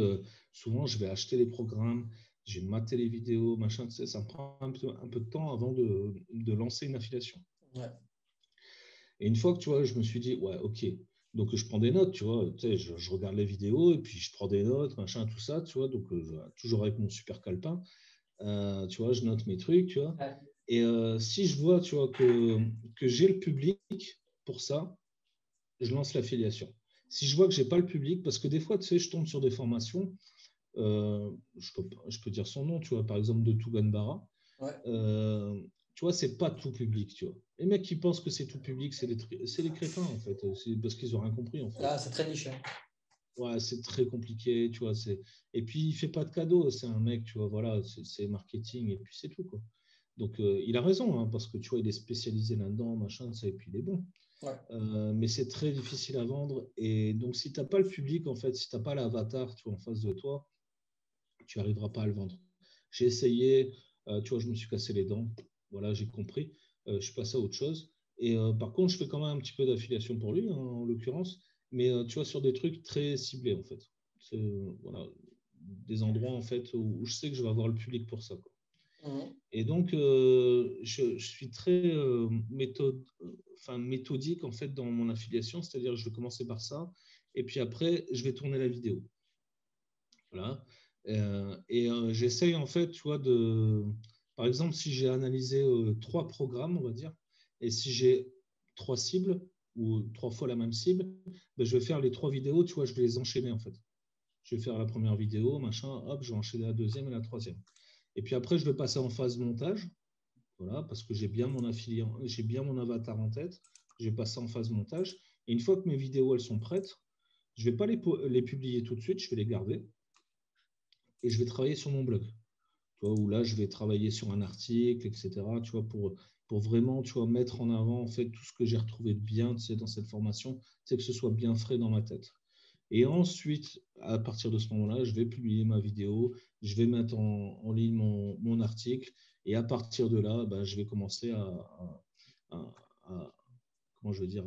souvent, je vais acheter les programmes, je vais mater les vidéos, machin, tu sais, ça me prend un peu de temps avant de lancer une affiliation. Ouais. Et une fois que, tu vois, je me suis dit, ouais, ok, donc je prends des notes, tu vois, tu sais, je regarde les vidéos et puis je prends des notes, machin, tout ça, tu vois, donc toujours avec mon super calepin, tu vois, je note mes trucs, tu vois. Ouais. Et si je vois, tu vois, que j'ai le public pour ça, je lance l'affiliation. Si je vois que j'ai pas le public, parce que des fois, tu sais, je tombe sur des formations, je peux dire son nom, tu vois, par exemple de Tougan Bara. Ouais. Tu vois, c'est pas tout public, tu vois. Les mecs qui pensent que c'est tout public, c'est les crétins, en fait. C'est parce qu'ils ont rien compris, en fait. Ah, c'est très niche. Hein. Ouais, c'est très compliqué, tu vois. Et puis, il fait pas de cadeaux. C'est un mec, tu vois, voilà, c'est marketing, et puis c'est tout, quoi. Donc, il a raison, hein, parce que, tu vois, il est spécialisé là-dedans, machin, ça, et puis il est bon. Ouais. Mais c'est très difficile à vendre. Et donc, si tu n'as pas le public, en fait, si tu n'as pas l'avatar, tu vois, en face de toi, tu n'arriveras pas à le vendre. J'ai essayé, tu vois, je me suis cassé les dents. Voilà, j'ai compris. Je suis passé à autre chose. Et par contre, je fais quand même un petit peu d'affiliation pour lui, hein, en l'occurrence, mais tu vois, sur des trucs très ciblés, en fait. Voilà, des endroits, en fait, où je sais que je vais avoir le public pour ça, quoi. Et donc, je suis très méthodique, en fait, dans mon affiliation, c'est-à-dire que je vais commencer par ça, et puis après, je vais tourner la vidéo. Voilà. J'essaye, en fait, tu vois, par exemple, si j'ai analysé 3 programmes, on va dire, et si j'ai 3 cibles, ou 3 fois la même cible, ben, je vais faire les 3 vidéos, tu vois, je vais les enchaîner, en fait. Je vais faire la première vidéo, machin, hop, je vais enchaîner la deuxième et la troisième. Et puis après, je vais passer en phase montage, voilà, parce que j'ai bien mon affiliant, j'ai bien mon avatar en tête. Je vais passer en phase montage. Et une fois que mes vidéos, elles sont prêtes, je ne vais pas les publier tout de suite, je vais les garder et je vais travailler sur mon blog. Tu vois, où là, je vais travailler sur un article, etc. Tu vois, pour vraiment, tu vois, mettre en avant en fait tout ce que j'ai retrouvé de bien, tu sais, dans cette formation, c'est que ce soit bien frais dans ma tête. Et ensuite, à partir de ce moment-là, je vais publier ma vidéo, je vais mettre en ligne mon article, et à partir de là, ben, je vais commencer comment je veux dire,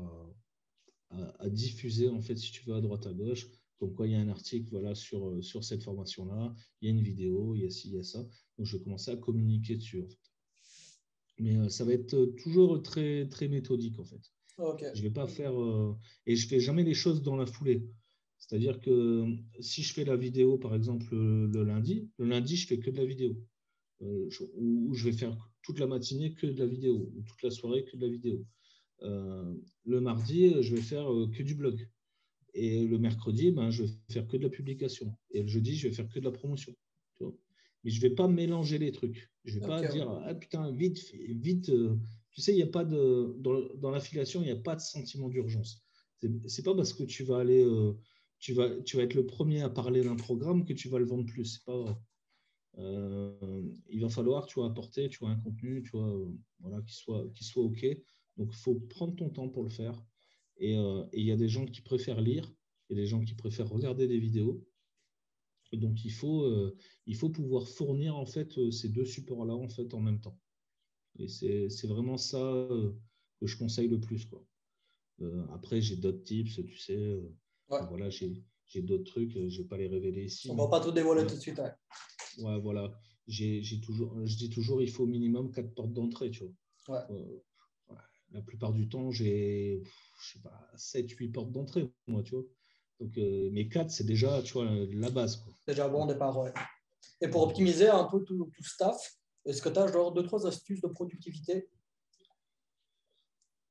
à diffuser, en fait, si tu veux, à droite à gauche, comme quoi il y a un article, voilà, sur cette formation-là, il y a une vidéo, il y a ci, il y a ça. Donc, je vais commencer à communiquer dessus, en fait. Mais ça va être toujours très, très méthodique, en fait. Ok. Je vais pas faire et je fais jamais les choses dans la foulée. C'est-à-dire que si je fais la vidéo, par exemple, le lundi, je fais que de la vidéo. Ou je vais faire toute la matinée que de la vidéo, ou toute la soirée que de la vidéo. Le mardi, je vais faire que du blog. Et le mercredi, ben, je vais faire que de la publication. Et le jeudi, je vais faire que de la promotion. Tu vois. Mais je ne vais pas mélanger les trucs. Je ne vais pas dire, ah putain, vite, vite. Tu sais, il n'y a pas dans l'affiliation, il n'y a pas de sentiment d'urgence. C'est pas parce que tu vas aller, tu vas être le premier à parler d'un programme que tu vas le vendre plus. C'est pas vrai. Il va falloir, tu vois, apporter, tu vois, un contenu, tu vois, voilà, qui soit OK. Donc, il faut prendre ton temps pour le faire. Et il y a des gens qui préfèrent lire, il y a des gens qui préfèrent regarder des vidéos. Et donc, il faut pouvoir fournir, en fait, ces deux supports-là, en fait, en même temps. Et c'est vraiment ça que je conseille le plus, quoi. Après, j'ai d'autres tips, tu sais. Ouais. Voilà, j'ai d'autres trucs, je ne vais pas les révéler ici. On ne va pas tout dévoiler tout de suite. Ouais, voilà. Je dis toujours, il faut au minimum 4 portes d'entrée, tu vois. Ouais. La plupart du temps, j'ai, je sais pas, 7, 8 portes d'entrée, moi, tu vois. Donc, mes 4, c'est déjà, tu vois, la base, quoi. Déjà un bon départ, ouais. Et pour optimiser un peu tout staff, est-ce que tu as genre 2-3 astuces de productivité?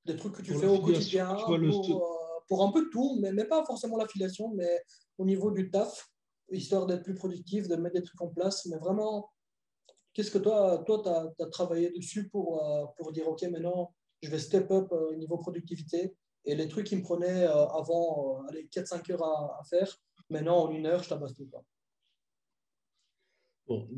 Des trucs que tu Pour fais au l'affiliation, quotidien tu vois, pour un peu de tout, mais pas forcément l'affiliation, mais au niveau du taf, histoire d'être plus productif, de mettre des trucs en place. Mais vraiment, qu'est-ce que toi tu as travaillé dessus pour dire, OK, maintenant, je vais step up au niveau productivité. Et les trucs qui me prenaient avant 4-5 heures à faire, maintenant, en 1 heure, je tabasse tout. Quoi. bon,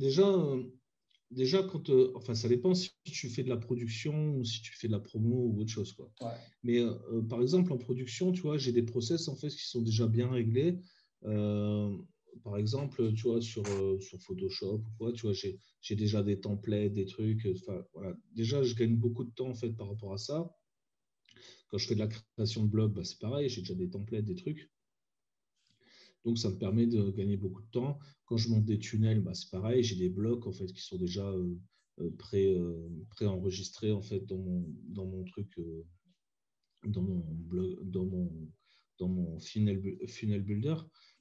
déjà quand, enfin, ça dépend si tu fais de la production ou si tu fais de la promo ou autre chose, quoi. Ouais. Mais par exemple, en production, tu vois, j'ai des process, en fait, qui sont déjà bien réglés. Par exemple, tu vois, sur Photoshop ou quoi, tu vois, j'ai déjà des templates, des trucs. Enfin, voilà. Déjà, je gagne beaucoup de temps, en fait, par rapport à ça. Quand je fais de la création de blog, bah, c'est pareil, j'ai déjà des templates, des trucs. Donc, ça me permet de gagner beaucoup de temps. Quand je monte des tunnels, bah, c'est pareil, j'ai des blocs, en fait, qui sont déjà pré-enregistrés, en fait, dans mon truc, dans mon blog, dans mon funnel builder.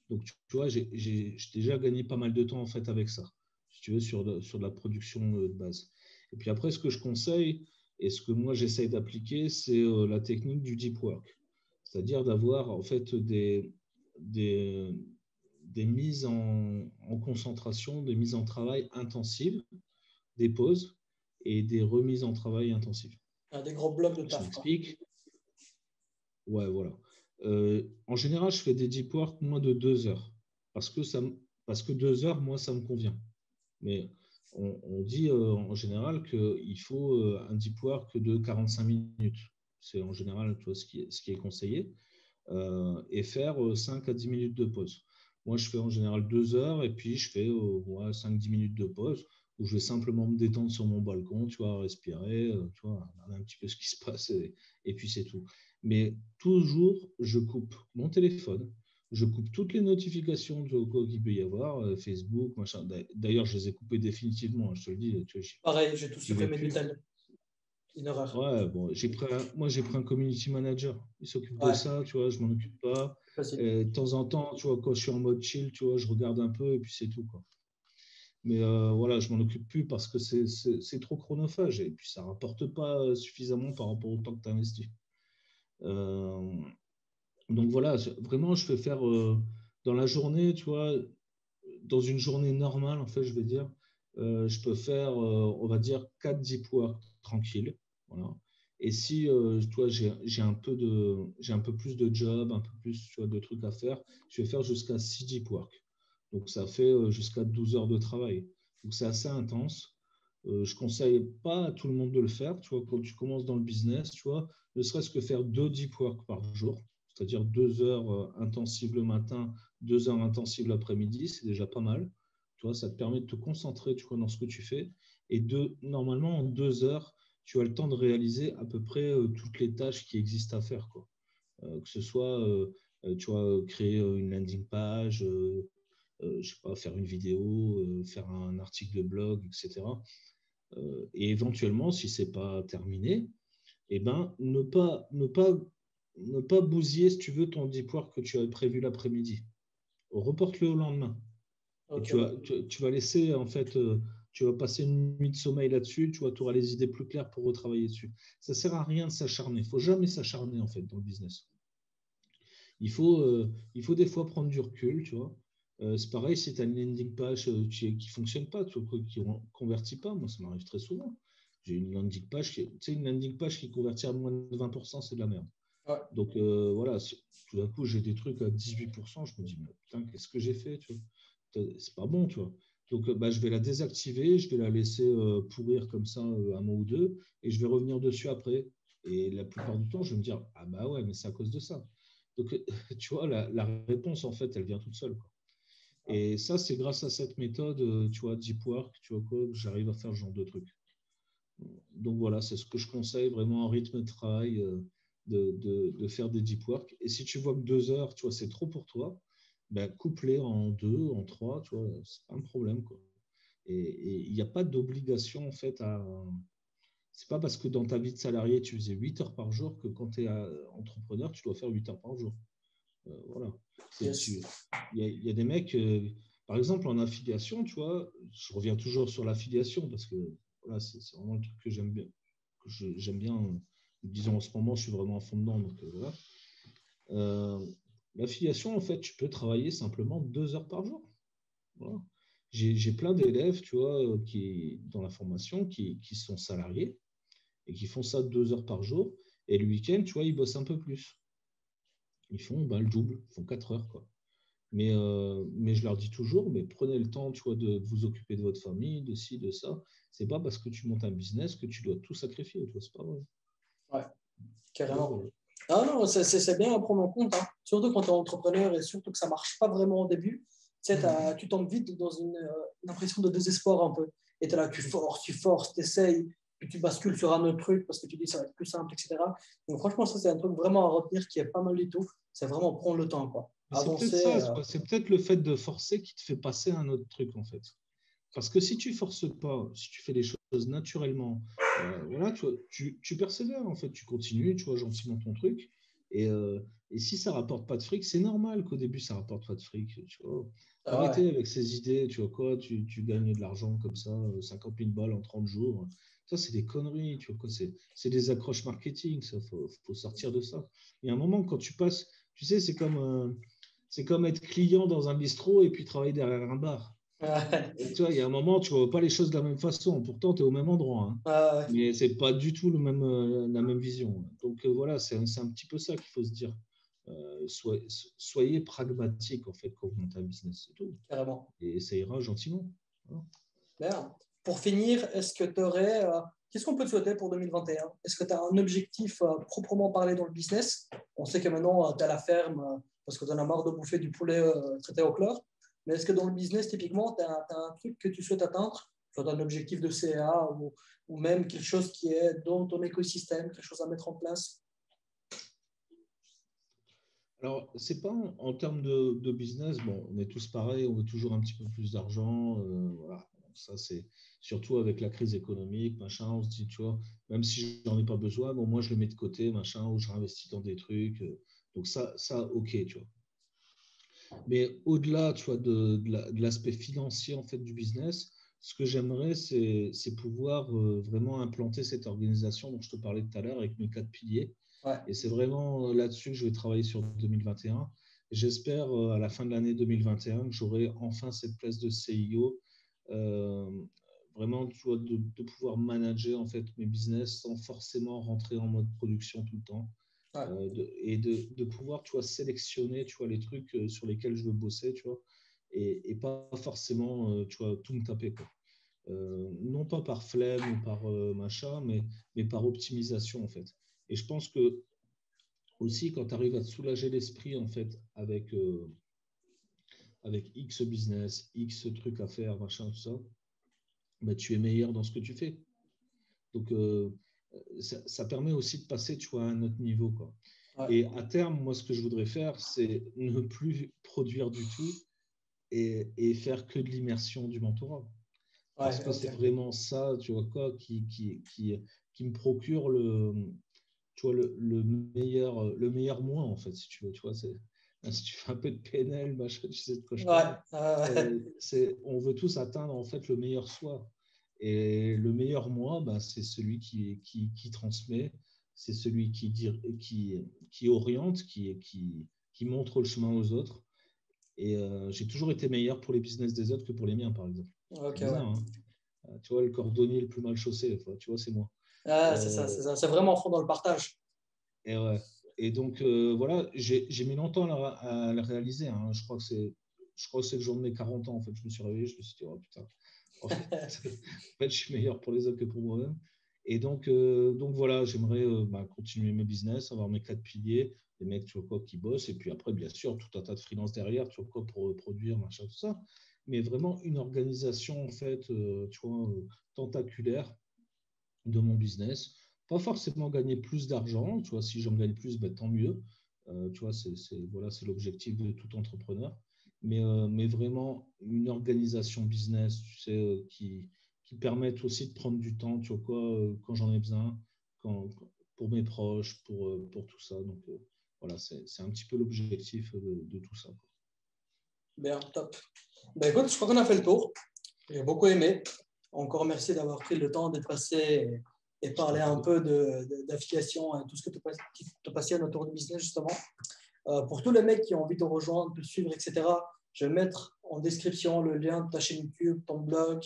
Donc, tu vois, j'ai déjà gagné pas mal de temps, en fait, avec ça, si tu veux, sur de la production de base. Et puis après, ce que je conseille et ce que moi, j'essaye d'appliquer, c'est la technique du deep work. C'est-à-dire d'avoir, en fait, des mises en concentration, des mises en travail intensives, des pauses et des remises en travail intensives. Des gros blocs de Je taf. m'explique. Ouais, voilà. En général, je fais des deep work moins de 2 heures. Parce que 2 heures, moi, ça me convient. Mais on dit en général qu'il faut un deep work de 45 minutes. C'est en général, tu vois, ce qui est conseillé. Et faire 5 à 10 minutes de pause. Moi, je fais en général 2 heures et puis je fais 5-10 minutes de pause où je vais simplement me détendre sur mon balcon, tu vois, respirer, tu vois, regarder un petit peu ce qui se passe et puis c'est tout. Mais toujours, je coupe mon téléphone, je coupe toutes les notifications qu'il peut y avoir, Facebook, machin. D'ailleurs, je les ai coupées définitivement, hein, je te le dis, tu vois, Pareil, j'ai tout j'y vais supprimé du plus. tel. Une horreur. Ouais, bon, moi, j'ai pris un community manager. Il s'occupe de Ouais, ça, tu vois, je m'en occupe pas. facile. De temps en temps, tu vois, quand je suis en mode chill, tu vois, je regarde un peu et puis c'est tout, quoi. Mais voilà, je m'en occupe plus parce que c'est trop chronophage et puis ça rapporte pas suffisamment par rapport au temps que tu investis. Euh, donc voilà, vraiment, je peux faire dans la journée, tu vois, dans une journée normale, en fait, je vais dire, je peux faire, on va dire, 4 deep work tranquille. Voilà. Et si, toi, j'ai un peu plus de job, un peu plus, tu vois, de trucs à faire, je vais faire jusqu'à 6 deep work. Donc, ça fait jusqu'à 12 heures de travail. Donc, c'est assez intense. Je ne conseille pas à tout le monde de le faire. Tu vois, quand tu commences dans le business, tu vois, ne serait-ce que faire 2 deep work par jour, c'est-à-dire 2 heures intensives le matin, 2 heures intensives l'après-midi, c'est déjà pas mal. Tu vois, ça te permet de te concentrer, tu vois, dans ce que tu fais. Et normalement, en 2 heures, tu as le temps de réaliser à peu près toutes les tâches qui existent à faire, quoi. Que ce soit, tu vois, créer une landing page, je sais pas, faire une vidéo, faire un article de blog, etc. Et éventuellement, si c'est pas terminé, eh ben, ne pas bousiller, si tu veux, ton deep work que tu avais prévu l'après-midi. Reporte-le au lendemain. Et Ok. tu vas laisser, en fait, tu vas passer une nuit de sommeil là-dessus, tu auras les idées plus claires pour retravailler dessus. Ça ne sert à rien de s'acharner. Il ne faut jamais s'acharner, en fait, dans le business. Il faut des fois prendre du recul, tu vois. C'est pareil, si tu as une landing page qui ne fonctionne pas, qui ne convertit pas, moi, ça m'arrive très souvent. J'ai une landing page une landing page qui convertit à moins de 20%, c'est de la merde. Ouais. Donc voilà, tout d'un coup, j'ai des trucs à 18%, je me dis, mais putain, qu'est-ce que j'ai fait, tu vois? C'est pas bon, tu vois. Donc bah, je vais la désactiver, je vais la laisser pourrir comme ça un mois ou deux, et je vais revenir dessus après. Et la plupart du temps, je vais me dire, ah bah ouais, mais c'est à cause de ça. Donc tu vois, la réponse, en fait, elle vient toute seule, quoi. Et ça, c'est grâce à cette méthode, tu vois, Deep Work, tu vois quoi, que j'arrive à faire ce genre de trucs. Donc voilà, c'est ce que je conseille vraiment en rythme de travail, de faire des deep work. Et si tu vois que 2 heures, tu vois, c'est trop pour toi, ben, coupe-les en deux, en trois, tu vois, c'est pas un problème, quoi. Et il n'y a pas d'obligation, en fait, à. C'est pas parce que dans ta vie de salarié, tu faisais 8 heures par jour que quand tu es entrepreneur, tu dois faire 8 heures par jour. Voilà. Yes. Il y a des mecs, par exemple, en affiliation, tu vois, je reviens toujours sur l'affiliation parce que voilà, c'est vraiment le truc que j'aime bien. J'aime bien, disons en ce moment, je suis vraiment à fond dedans. Donc, voilà. Euh, L'affiliation, en fait, tu peux travailler simplement 2 heures par jour. Voilà. J'ai plein d'élèves, tu vois, dans la formation, qui sont salariés et qui font ça 2 heures par jour. Et le week-end, tu vois, ils bossent un peu plus. Ils font le double, ils font 4 heures, quoi. Mais je leur dis toujours, mais prenez le temps, tu vois, de vous occuper de votre famille, de ci, de ça. C'est pas parce que tu montes un business que tu dois tout sacrifier, tu vois, c'est pas vrai. Ouais, Donc, carrément. voilà. Ah non, c'est bien à prendre en compte, hein. Surtout quand tu es entrepreneur et surtout que ça ne marche pas vraiment au début. Tu sais, tu tombes vite dans une impression de désespoir un peu. Et tu es là, tu forces, tu essayes, puis tu bascules sur un autre truc parce que tu dis ça va être plus simple, etc. Donc franchement, ça, c'est un truc vraiment à retenir qui est pas mal du tout. C'est vraiment prendre le temps, quoi. Mais c'est peut-être Avancer. ça, tu vois, c'est peut-être le fait de forcer qui te fait passer à un autre truc, en fait. Parce que si tu forces pas, si tu fais les choses naturellement, voilà, tu persévères en fait, tu continues, tu vois gentiment ton truc. Et, euh, et si ça rapporte pas de fric, c'est normal qu'au début ça rapporte pas de fric. Tu vois. Ah ouais, Arrêtez avec ces idées, tu vois quoi, tu gagnes de l'argent comme ça, 50 000 balles en 30 jours. Ça, c'est des conneries, tu vois quoi, c'est des accroches marketing, ça, faut sortir de ça. Il y a un moment quand tu passes, tu sais, c'est comme être client dans un bistrot et puis travailler derrière un bar. ouais, Tu vois, il y a un moment, tu ne vois pas les choses de la même façon. Pourtant, tu es au même endroit, hein. ouais. Mais ce n'est pas du tout la même vision. Donc voilà, c'est un petit peu ça qu'il faut se dire. Soyez pragmatique en fait quand vous montez un business, c'est tout. Carrément. Et ça ira gentiment. Voilà. Bien. Pour finir, est-ce que tu aurais. Qu'est-ce qu'on peut te souhaiter pour 2021? Est-ce que tu as un objectif proprement parlé dans le business? On sait que maintenant, tu as la ferme, parce que tu en as marre de bouffer du poulet traité au chlore. Mais est-ce que dans le business, typiquement, tu as un truc que tu souhaites atteindre, soit un objectif de CA ou même quelque chose qui est dans ton écosystème, quelque chose à mettre en place? Alors, c'est pas en termes de business, bon, on est tous pareils, on veut toujours un petit peu plus d'argent, voilà. Ça, c'est surtout avec la crise économique, machin, on se dit, tu vois, même si j'en ai pas besoin, bon, moi, je le mets de côté, machin, ou je réinvestis dans des trucs. Donc, ok, tu vois. Mais au-delà, tu vois, de l'aspect financier, en fait, du business, ce que j'aimerais, c'est pouvoir vraiment implanter cette organisation dont je te parlais tout à l'heure avec mes 4 piliers. Ouais. Et c'est vraiment là-dessus que je vais travailler sur 2021. J'espère à la fin de l'année 2021 que j'aurai enfin cette place de CIO, vraiment tu vois, de pouvoir manager en fait mes business sans forcément rentrer en mode production tout le temps. Ouais. Et de pouvoir tu vois, sélectionner tu vois, les trucs sur lesquels je veux bosser tu vois, et pas forcément tu vois, tout me taper, quoi. Non pas par flemme ou par machin, mais par optimisation en fait. Et je pense que aussi quand tu arrives à te soulager l'esprit en fait avec X business, X trucs à faire, machin, tout ça, bah, tu es meilleur dans ce que tu fais. Donc ça permet aussi de passer tu vois, à un autre niveau, quoi. Ouais. Et à terme, moi, ce que je voudrais faire, c'est ne plus produire du tout et faire que de l'immersion du mentorat. Parce que c'est vraiment ça, tu vois quoi, qui me procure tu vois, le meilleur moi, en fait, si tu veux. Tu vois, si tu fais un peu de PNL, machin, tu sais de quoi je parle. On veut tous atteindre, en fait, le meilleur soi. Et le meilleur moi, bah, c'est celui qui transmet, c'est celui qui oriente, qui montre le chemin aux autres. Et j'ai toujours été meilleur pour les business des autres que pour les miens, par exemple. C'est bizarre, hein. Tu vois, le cordonnier le plus mal chaussé, tu vois, c'est moi. C'est ça, c'est ça. C'est vraiment fond dans le partage. Et, ouais. Et donc, voilà, j'ai mis longtemps à le réaliser, hein. Je crois que c'est le jour de mes 40 ans, en fait. Je me suis réveillé, je me suis dit, oh putain, en fait, je suis meilleur pour les autres que pour moi-même. Et donc voilà, j'aimerais continuer mes business, avoir mes 4 piliers, les mecs, tu vois quoi, qui bossent, et puis après, bien sûr, tout un tas de freelance derrière, tu vois quoi, pour produire, machin, tout ça. Mais vraiment une organisation, en fait, tu vois, tentaculaire de mon business. Pas forcément gagner plus d'argent, tu vois, si j'en gagne plus, ben, tant mieux. Tu vois, voilà, c'est l'objectif de tout entrepreneur. Mais vraiment une organisation business, tu sais, qui permette aussi de prendre du temps, tu vois quoi, quand j'en ai besoin, pour mes proches, pour tout ça. Donc voilà, c'est un petit peu l'objectif de tout ça, quoi. Bien, top. Ben, écoute, je crois qu'on a fait le tour. J'ai beaucoup aimé. Encore merci d'avoir pris le temps d'être passé et parler un peu d'affiliation et tout ce que te passionne autour du business, justement. Pour tous les mecs qui ont envie de te rejoindre, de te suivre, etc., je vais mettre en description le lien de ta chaîne YouTube, ton blog,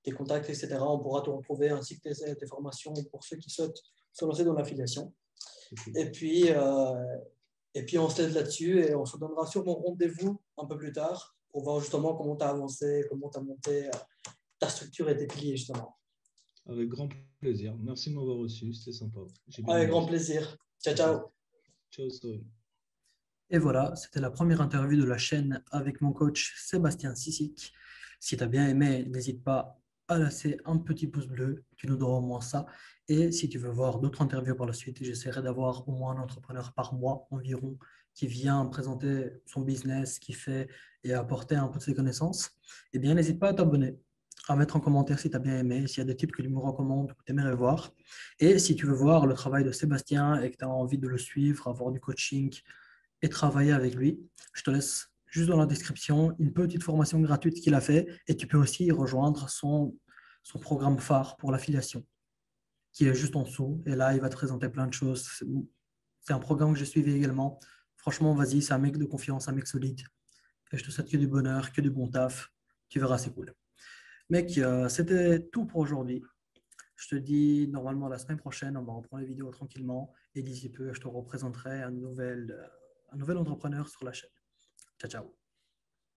tes contacts, etc. On pourra te retrouver ainsi que tes formations pour ceux qui souhaitent se lancer dans l'affiliation. Et puis, on se laisse là-dessus et on se donnera sûrement rendez-vous un peu plus tard pour voir justement comment tu as avancé, comment tu as monté ta structure et tes piliers, justement. Avec grand plaisir. Merci de m'avoir reçu, c'était sympa. Avec grand plaisir. Ciao, ciao. Ciao, Story. Et voilà, c'était la première interview de la chaîne avec mon coach Sébastien Sissic. Si tu as bien aimé, n'hésite pas à laisser un petit pouce bleu, tu nous donneras au moins ça. Et si tu veux voir d'autres interviews par la suite, j'essaierai d'avoir au moins un entrepreneur par mois environ qui vient présenter son business, qui fait et apporter un peu de ses connaissances. Eh bien, n'hésite pas à t'abonner, à mettre en commentaire si tu as bien aimé, s'il y a des types que tu me recommandes ou que tu aimerais voir. Et si tu veux voir le travail de Sébastien et que tu as envie de le suivre, avoir du coaching, et travailler avec lui. Je te laisse juste dans la description une petite formation gratuite qu'il a fait et tu peux aussi rejoindre son programme phare pour l'affiliation qui est juste en dessous. Et là, il va te présenter plein de choses. C'est un programme que j'ai suivi également. Franchement, vas-y, c'est un mec de confiance, un mec solide. Et je te souhaite que du bonheur, que du bon taf. Tu verras, c'est cool. Mec, c'était tout pour aujourd'hui. Je te dis normalement la semaine prochaine, on va reprendre les vidéos tranquillement. Et d'ici peu, je te représenterai un nouvel entrepreneur sur la chaîne. Ciao, ciao.